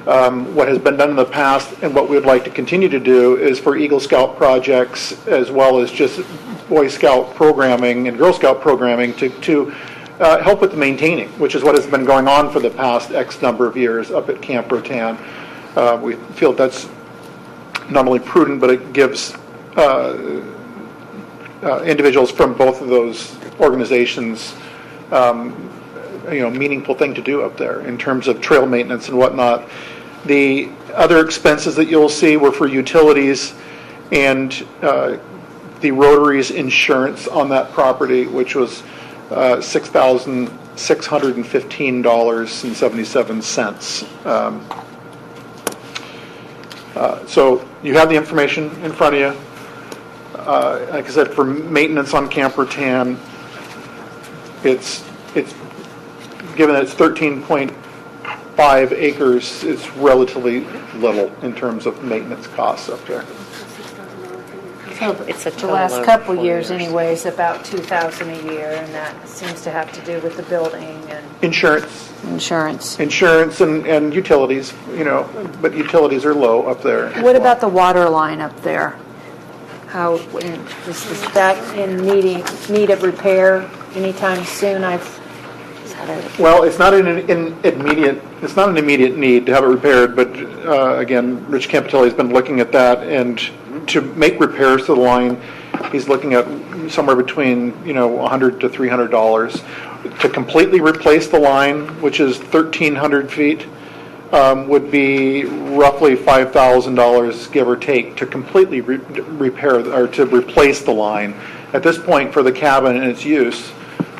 what has been done in the past and what we would like to continue to do is for Eagle Scout projects as well as just Boy Scout programming and Girl Scout programming to help with the maintaining, which is what has been going on for the past X number of years up at Camp Rotan. We feel that's not only prudent, but it gives individuals from both of those organizations meaningful thing to do up there in terms of trail maintenance and whatnot. The other expenses that you'll see were for utilities and the Rotary's insurance on that property, which was $6,615.77. So you have the information in front of you. Like I said, for maintenance on Camp Rotan, it's given that it's 13.5 acres, it's relatively little in terms of maintenance costs up there. It's a The total last of couple 4 years anyways, about $2,000 a year, and that seems to have to do with the building and Insurance and utilities, but utilities are low up there. What about the water line up there? How is that in need of repair anytime soon? Well, it's not an immediate need to have it repaired, but again, Rich Campitelli has been looking at that, and to make repairs to the line, he's looking at somewhere between $100 to $300 to completely replace the line, which is 1,300 feet. Would be roughly $5,000, give or take, to completely repair or to replace the line. At this point, for the cabin and its use,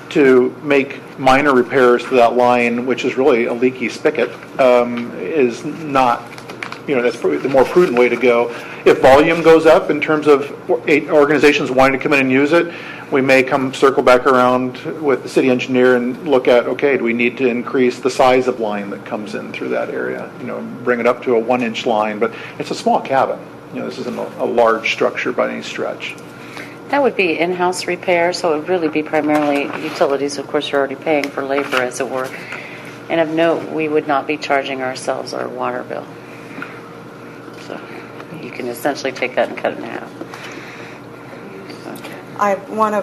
to make minor repairs to that line, which is really a leaky spigot, is not, that's probably the more prudent way to go. If volume goes up in terms of organizations wanting to come in and use it, we may circle back around with the city engineer and look at, okay, do we need to increase the size of line that comes in through that area? Bring it up to a 1-inch line, but it's a small cabin. This isn't a large structure by any stretch. That would be in-house repair, so it would really be primarily utilities. Of course, you're already paying for labor, as it were. And of note, we would not be charging ourselves our water bill. So you can essentially take that and cut it in half. I want to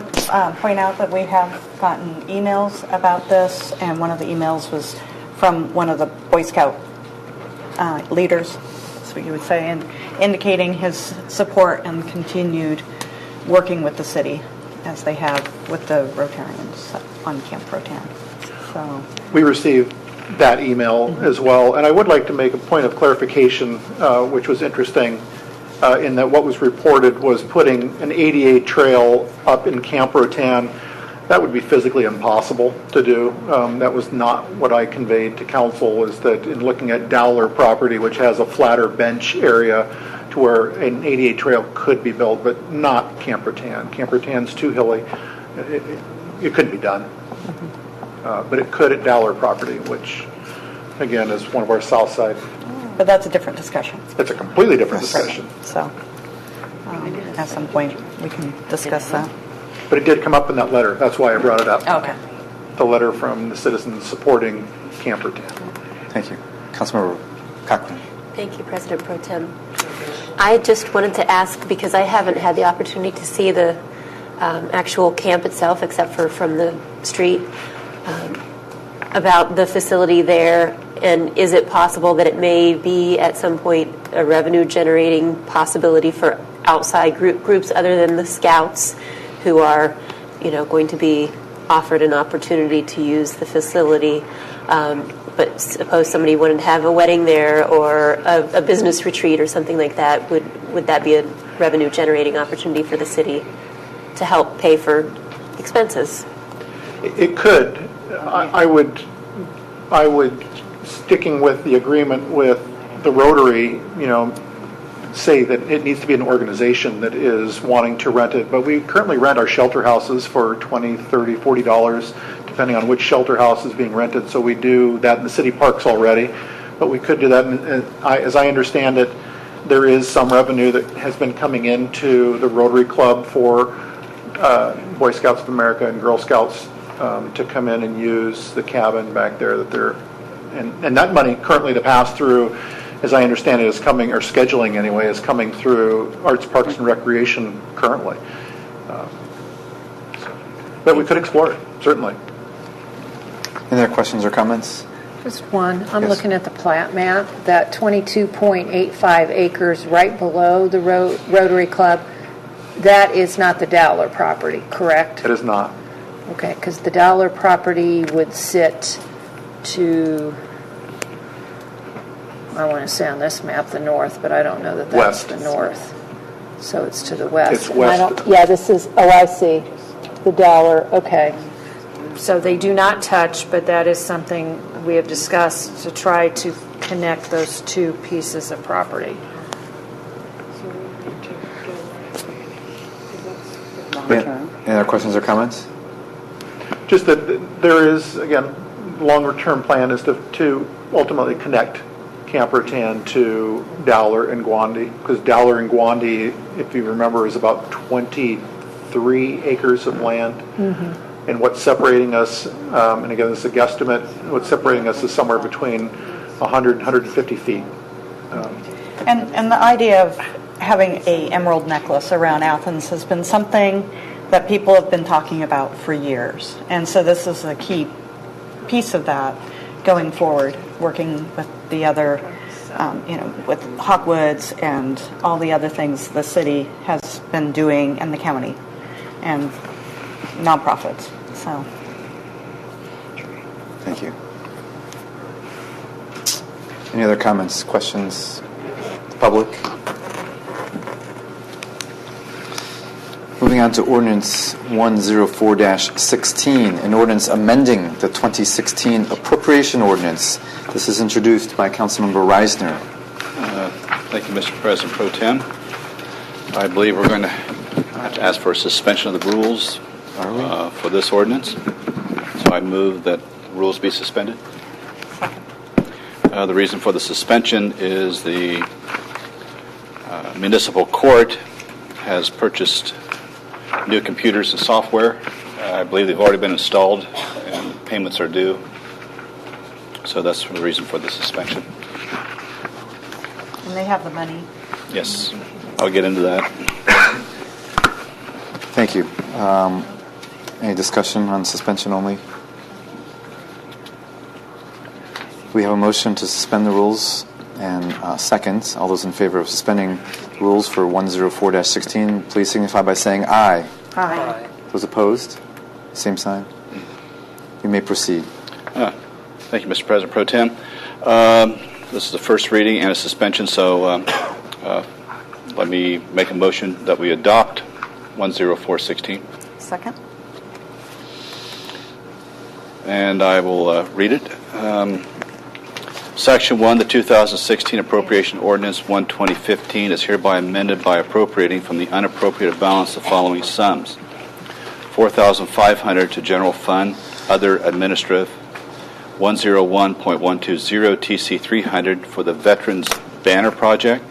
point out that we have gotten emails about this, and one of the emails was from one of the Boy Scout leaders, that's what you would say, and indicating his support and continued working with the city as they have with the Rotarians on Camp Rotan. So we received that email as well, and I would like to make a point of clarification, which was interesting, in that what was reported was putting an ADA trail up in Camp Rotan. That would be physically impossible to do. That was not what I conveyed to council, is that in looking at Dowler property, which has a flatter bench area to where an ADA trail could be built, but not Camp Rotan. Camp Rotan's too hilly. It couldn't be done. But it could at Dowler property, which, again, is one of our south side. But that's a different discussion. It's a completely different discussion. So at some point we can discuss that. But it did come up in that letter. That's why I brought it up. Okay. The letter from the citizens supporting Camp Rotan. Thank you. Councilmember Cochran. Thank you, President Pro Tem. I just wanted to ask, because I haven't had the opportunity to see the actual camp itself, except for from the street, about the facility there, and is it possible that it may be at some point a revenue-generating possibility for outside groups other than the Scouts who are, going to be offered an opportunity to use the facility? But suppose somebody wanted to have a wedding there or a business retreat or something like that, would that be a revenue-generating opportunity for the city to help pay for expenses? It could. I would, sticking with the agreement with the Rotary, say that it needs to be an organization that is wanting to rent it. But we currently rent our shelter houses for $20, $30, $40 to depending on which shelter house is being rented. So we do that in the city parks already, but we could do that. And as I understand it, there is some revenue that has been coming into the Rotary Club for Boy Scouts of America and Girl Scouts to come in and use the cabin back there that they're, and that money currently to pass through, as I understand it, is coming, or scheduling anyway, is coming through Arts, Parks, and Recreation currently. But we could explore it, certainly. Any other questions or comments? Just one. I'm Yes. looking at the plat map, that 22.85 acres right below the Rotary Club, that is not the Dowler property, correct? It is not. Okay, because the Dowler property would sit to, I want to say on this map, the north, but I don't know that that's West. the north. So it's to the west. It's And I don't- west. Yeah, this is, oh, I see, the Dowler, okay. So they do not touch, but that is something we have discussed to try to connect those two pieces of property. Any other questions or comments? Just that there is, again, longer-term plan is to ultimately connect Camp Rattan to Dowler and Gwandy, because Dowler and Gwandy, if you remember, is about 23 acres of land. And what's separating us, and again, this is a guesstimate, what's separating us is somewhere between 100 and 150 feet. And the idea of having a emerald necklace around Athens has been something that people have been talking about for years. And so this is a key piece of that going forward, working with the other, with Hawkwoods and all the other things the city has been doing, and the county and nonprofits. So, Thank you. Any other comments, questions? Public? Moving on to ordinance 104-16, an ordinance amending the 2016 appropriation ordinance. This is introduced by Councilmember Reisner. Thank you, Mr. President Pro Tem. I believe we're going to have to ask for a suspension of the rules for this ordinance. So I move that the rules be suspended. The reason for the suspension is the municipal court has purchased new computers and software. I believe they've already been installed and payments are due. So that's the reason for the suspension. and they have the money. Yes, I'll get into that. Thank you. Any discussion on suspension only? We have a motion to suspend the rules and second. All those in favor of suspending rules for 104-16, please signify by saying aye. Aye. Those opposed? Same sign. You may proceed. Thank you, Mr. President Pro Tem. This is the first reading and a suspension, so let me make a motion that we adopt 104-16. Second. And I will read it. Section 1, the 2016 Appropriation Ordinance 1/2015 is hereby amended by appropriating from the unappropriated balance the following sums: $4,500 to General Fund, Other Administrative, 101.120 TC 300 for the Veterans Banner Project,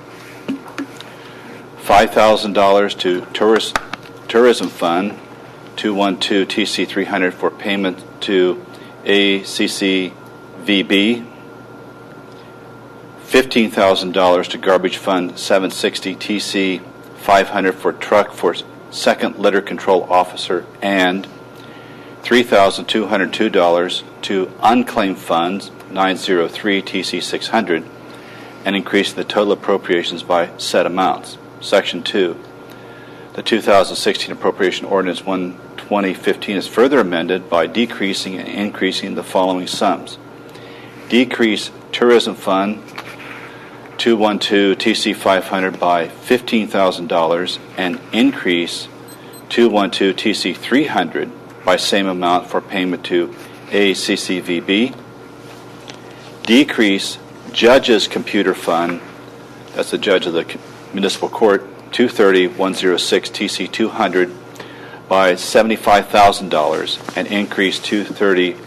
$5,000 to Tourism Fund, 212 TC 300 for payment to ACCVB, $15,000 to Garbage Fund 760 TC 500 for truck for second litter control officer, and $3,202 to unclaimed funds 903 TC 600, and increase the total appropriations by said amounts. Section 2. The 2016 Appropriation Ordinance 1/2015 is further amended by decreasing and increasing the following sums: decrease Tourism Fund 212 TC 500 by $15,000 and increase 212 TC 300 by same amount for payment to ACCVB. Decrease Judges Computer Fund, that's the judge of the municipal court, 230 106 TC 200 by $75,000 and increase 230.106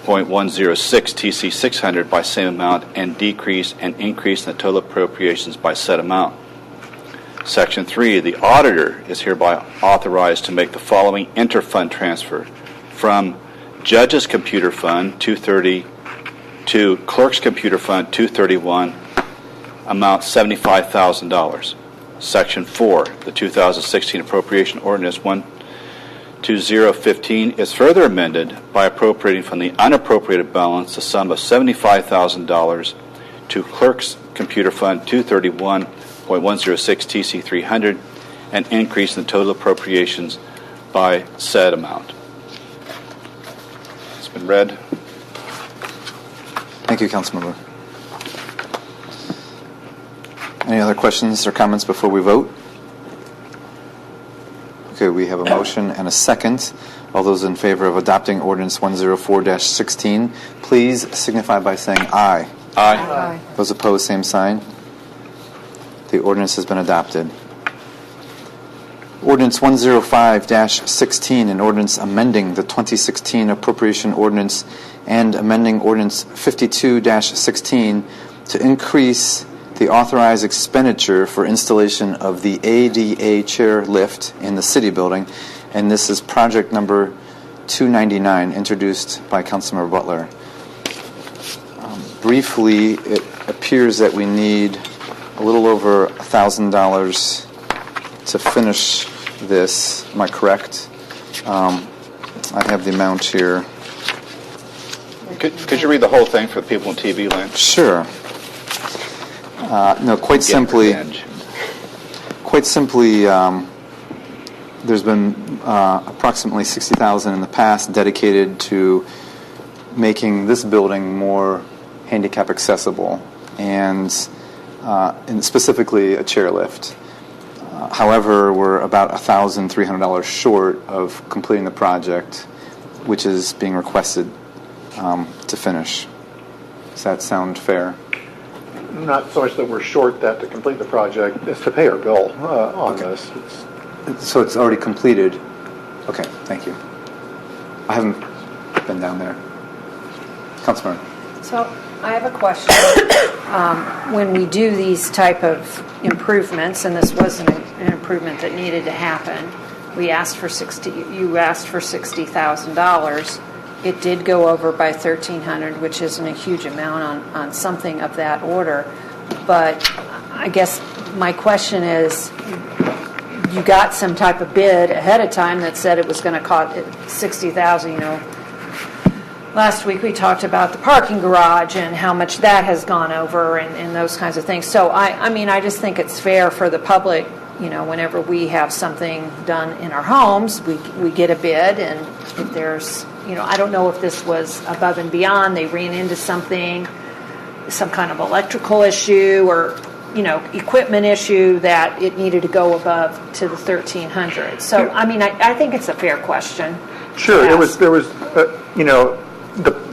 TC 600 by same amount and decrease and increase in the total appropriations by said amount. Section 3, the auditor is hereby authorized to make the following interfund transfer from Judge's Computer Fund 230 to Clerk's Computer Fund 231, amount $75,000. Section 4, the 2016 Appropriation Ordinance 12015 is further amended by appropriating from the unappropriated balance the sum of $75,000 to Clerk's Computer Fund 231.106 TC 300 and increase in the total appropriations by said amount. It's been read. Thank you, Councilmember. Any other questions or comments before we vote? Okay, we have a motion and a second. All those in favor of adopting Ordinance 104-16, please signify by saying aye. Aye. Aye. Those opposed, same sign. The ordinance has been adopted. Ordinance 105-16, an ordinance amending the 2016 Appropriation Ordinance and amending Ordinance 52-16 to increase the authorized expenditure for installation of the ADA chair lift in the City Building, and this is project number 299, introduced by Councilmember Butler. Briefly, it appears that we need a little over $1,000 to finish this. Am I correct? I have the amount here. Could you read the whole thing for the people in TV land? Sure. No, quite simply, there's been approximately $60,000 in the past dedicated to making this building more handicap accessible, and specifically a chairlift. However, we're about $1,300 short of completing the project, which is being requested to finish. Does that sound fair? Not so much that we're short that to complete the project, it's to pay our bill on this. So it's already completed. Okay, thank you. I haven't been down there. Councilman. So I have a question. When we do these type of improvements, and this wasn't an improvement that needed to happen, you asked for $60,000. It did go over by $1,300, which isn't a huge amount on something of that order. But I guess my question is, you got some type of bid ahead of time that said it was going to cost $60,000. Last week we talked about the parking garage and how much that has gone over and those kinds of things. So I just think it's fair for the public. Whenever we have something done in our homes, we get a bid, and if there's, I don't know if this was above and beyond, they ran into something, some kind of electrical issue or, equipment issue that it needed to go above to the $1,300. So, I think it's a fair question. Sure, there was the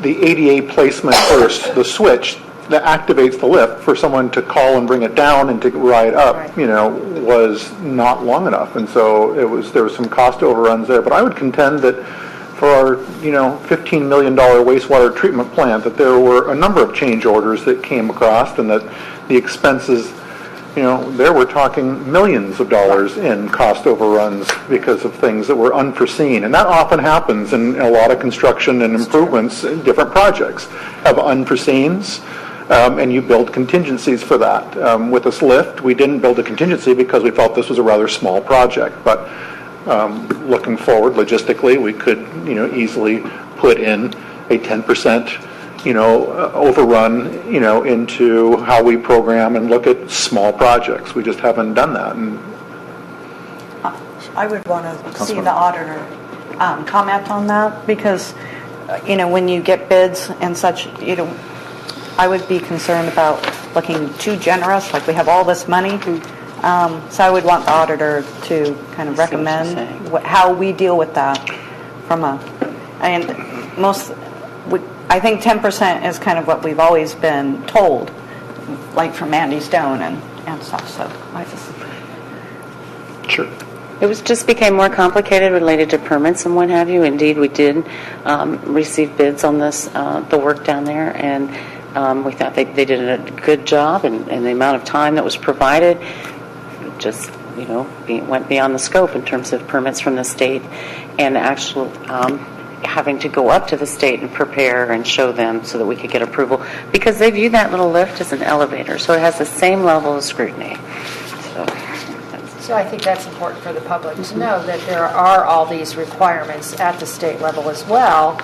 ADA placement first, the switch that activates the lift for someone to call and bring it down and to ride up, Right. Was not long enough, and so there was some cost overruns there. But I would contend that for our $15 million wastewater treatment plant, that there were a number of change orders that came across, and that the expenses, there we're talking millions of dollars in cost overruns because of things that were unforeseen. And that often happens in a lot of construction and improvements in different projects. Have unforeseens, and you build contingencies for that. With this lift, we didn't build a contingency because we felt this was a rather small project. But looking forward, logistically, we could easily put in a 10% overrun, into how we program and look at small projects. We just haven't done that. And I would want to see the auditor comment on that, because, when you get bids and such, I would be concerned about looking too generous, like we have all this money. So I would want the auditor to kind of recommend how we deal with that I think 10% is kind of what we've always been told, like from Andy Stone and stuff. So I just... Sure. It was just became more complicated related to permits and what have you. Indeed, we did receive bids on this, the work down there, and we thought they did a good job, and the amount of time that was provided just, went beyond the scope in terms of permits from the state and actual having to go up to the state and prepare and show them so that we could get approval, because they view that little lift as an elevator, so it has the same level of scrutiny. So I think that's important for the public to know that there are all these requirements at the state level as well.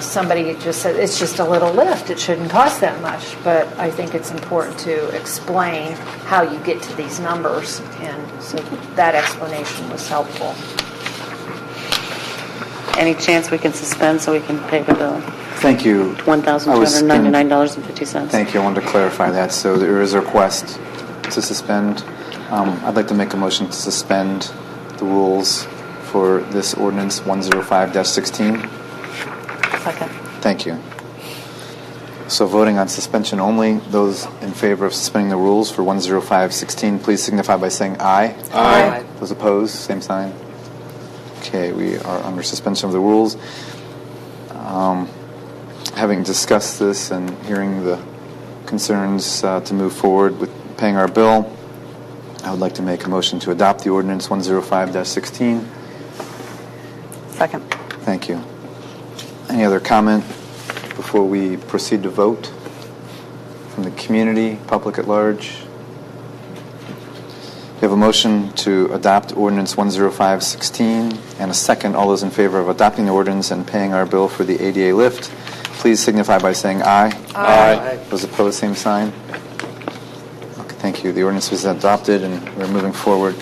Somebody just said it's just a little lift, it shouldn't cost that much, but I think it's important to explain how you get to these numbers, and so that explanation was helpful. Any chance we can suspend so we can pay the bill? Thank you. $1,299.50. Thank you. I wanted to clarify that. So there is a request to suspend. I'd like to make a motion to suspend the rules for this ordinance 105-16. Second. Thank you. So voting on suspension only, those in favor of suspending the rules for 105-16, please signify by saying aye. Aye. Those opposed, same sign. Okay, we are under suspension of the rules. Having discussed this and hearing the concerns to move forward with paying our bill, I would like to make a motion to adopt the ordinance 105-16. Second. Thank you. Any other comment before we proceed to vote from the community, public at large? We have a motion to adopt ordinance 105-16 and a second. All those in favor of adopting the ordinance and paying our bill for the ADA lift, please signify by saying aye. Aye. Those opposed, same sign. Okay, thank you. The ordinance was adopted and we're moving forward.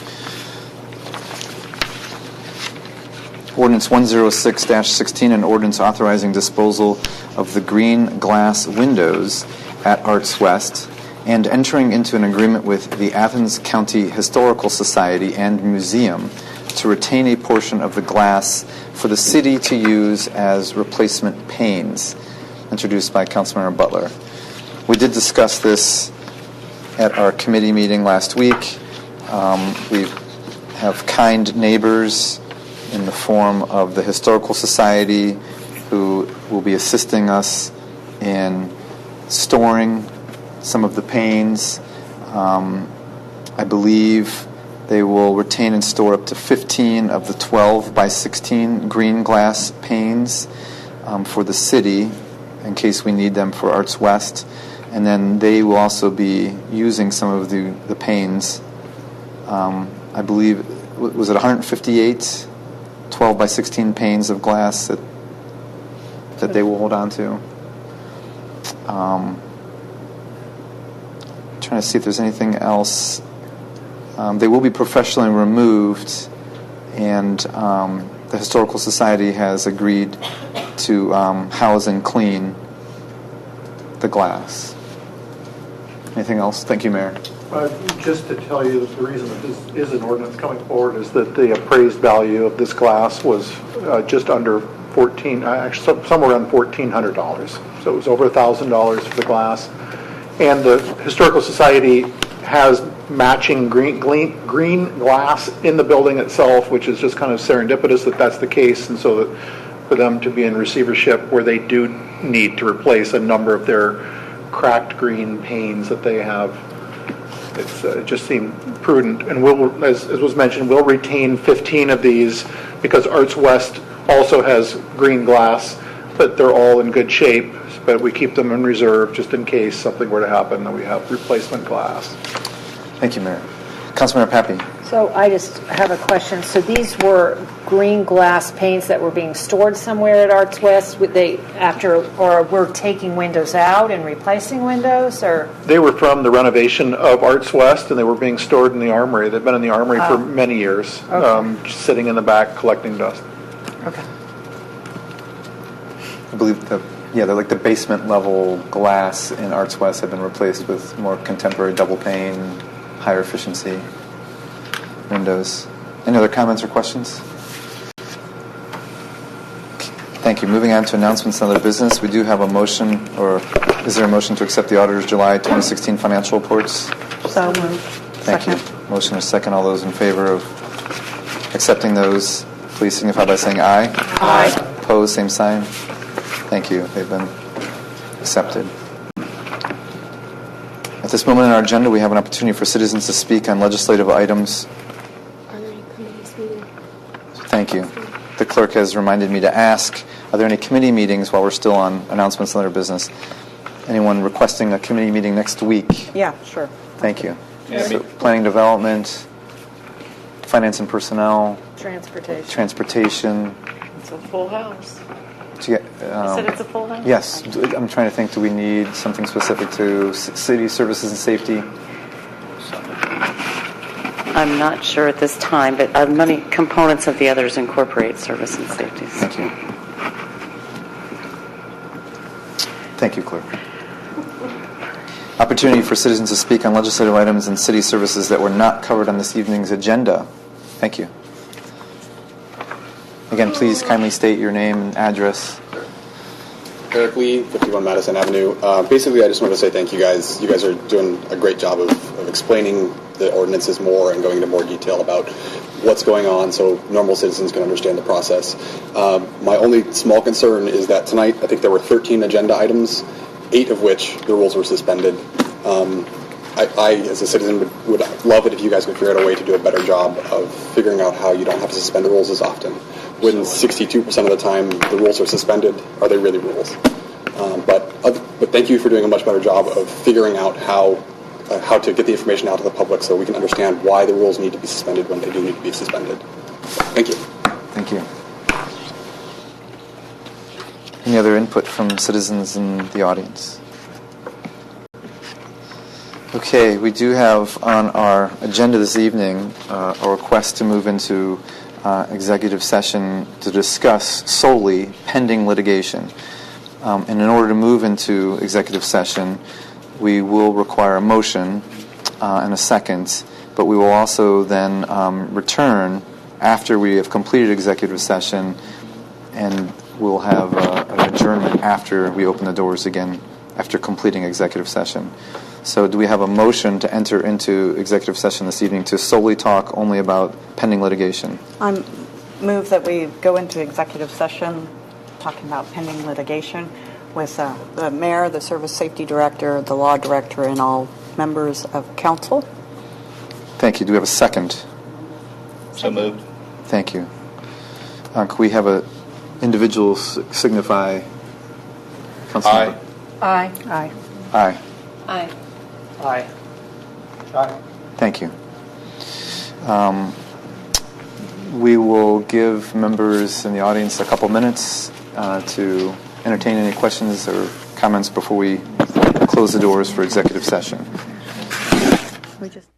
Ordinance 106-16, an ordinance authorizing disposal of the green glass windows at Arts West and entering into an agreement with the Athens County Historical Society and Museum to retain a portion of the glass for the city to use as replacement panes, introduced by Councilmember Butler. We did discuss this at our committee meeting last week. We have kind neighbors in the form of the Historical Society who will be assisting us in storing some of the panes. I believe they will retain and store up to 15 of the 12 by 16 green glass panes for the city in case we need them for Arts West. And then they will also be using some of the panes. I believe, was it 158 12 by 16 panes of glass that they will hold on to? Trying to see if there's anything else. They will be professionally removed, and the Historical Society has agreed to house and clean the glass. Anything else? Thank you, Mayor. Just to tell you that the reason that this is an ordinance coming forward is that the appraised value of this glass was just under actually somewhere around $1,400. So it was over $1,000 for the glass. And the Historical Society has matching green glass in the building itself, which is just kind of serendipitous that that's the case. And so that for them to be in receivership where they do need to replace a number of their cracked green panes that they have, it just seemed prudent. And we'll, as was mentioned, we'll retain 15 of these because Arts West also has green glass, but they're all in good shape. But we keep them in reserve just in case something were to happen, that we have replacement glass. Thank you, Mayor. Councilmember Pappy. So I just have a question. So these were green glass panes that were being stored somewhere at Arts West? Would they or we're taking windows out and replacing windows, or? They were from the renovation of Arts West, and they were being stored in the armory. They've been in the armory for many years, Okay. sitting in the back collecting dust. Okay. I believe they're like the basement level glass in Arts West have been replaced with more contemporary double pane, higher efficiency windows. Any other comments or questions? Thank you. Moving on to announcements and other business. We do have a motion, or is there a motion to accept the auditor's July 2016 financial reports? So moved. Thank you. Motion is second. All those in favor of accepting those, please signify by saying aye. Aye. Opposed, same sign. Thank you. They've been accepted. At this moment in our agenda, we have an opportunity for citizens to speak on legislative items. Are there any committees meeting? Thank you. The clerk has reminded me to ask, are there any committee meetings while we're still on announcements and other business? Anyone requesting a committee meeting next week? Yeah, sure. Thank you. Yeah, So, planning development, finance and personnel, transportation. It's a full house. To get, I said it's a full house? yes. I'm trying to think, do we need something specific to city services and safety? I'm not sure at this time, but many components of the others incorporate service and safety. Thank you. Thank you, clerk. Opportunity for citizens to speak on legislative items and city services that were not covered on this evening's agenda. Thank you. Again, please kindly state your name and address. Eric Lee, 51 Madison Avenue. Basically, I just want to say thank you guys. You guys are doing a great job of explaining the ordinances more and going into more detail about what's going on so normal citizens can understand the process. My only small concern is that tonight, I think there were 13 agenda items, 8 of which the rules were suspended. I, as a citizen, would love it if you guys could figure out a way to do a better job of figuring out how you don't have to suspend the rules as often. When 62% of the time the rules are suspended, are they really rules? But thank you for doing a much better job of figuring out how to get the information out to the public so we can understand why the rules need to be suspended when they do need to be suspended. Thank you. Thank you. Any other input from citizens in the audience? Okay, we do have on our agenda this evening a request to move into executive session to discuss solely pending litigation. And in order to move into executive session, we will require a motion and a second, but we will also then return after we have completed executive session, and we'll have an adjournment after we open the doors again after completing executive session. So do we have a motion to enter into executive session this evening to solely talk only about pending litigation? I move that we go into executive session talking about pending litigation with the mayor, the service safety director, the law director, and all members of council. Thank you. Do we have a second? So moved. Thank you. Could we have a individual signify? Aye. Aye. Aye. Aye. Aye. Aye. Aye. Thank you. We will give members in the audience a couple minutes to entertain any questions or comments before we close the doors for executive session. We just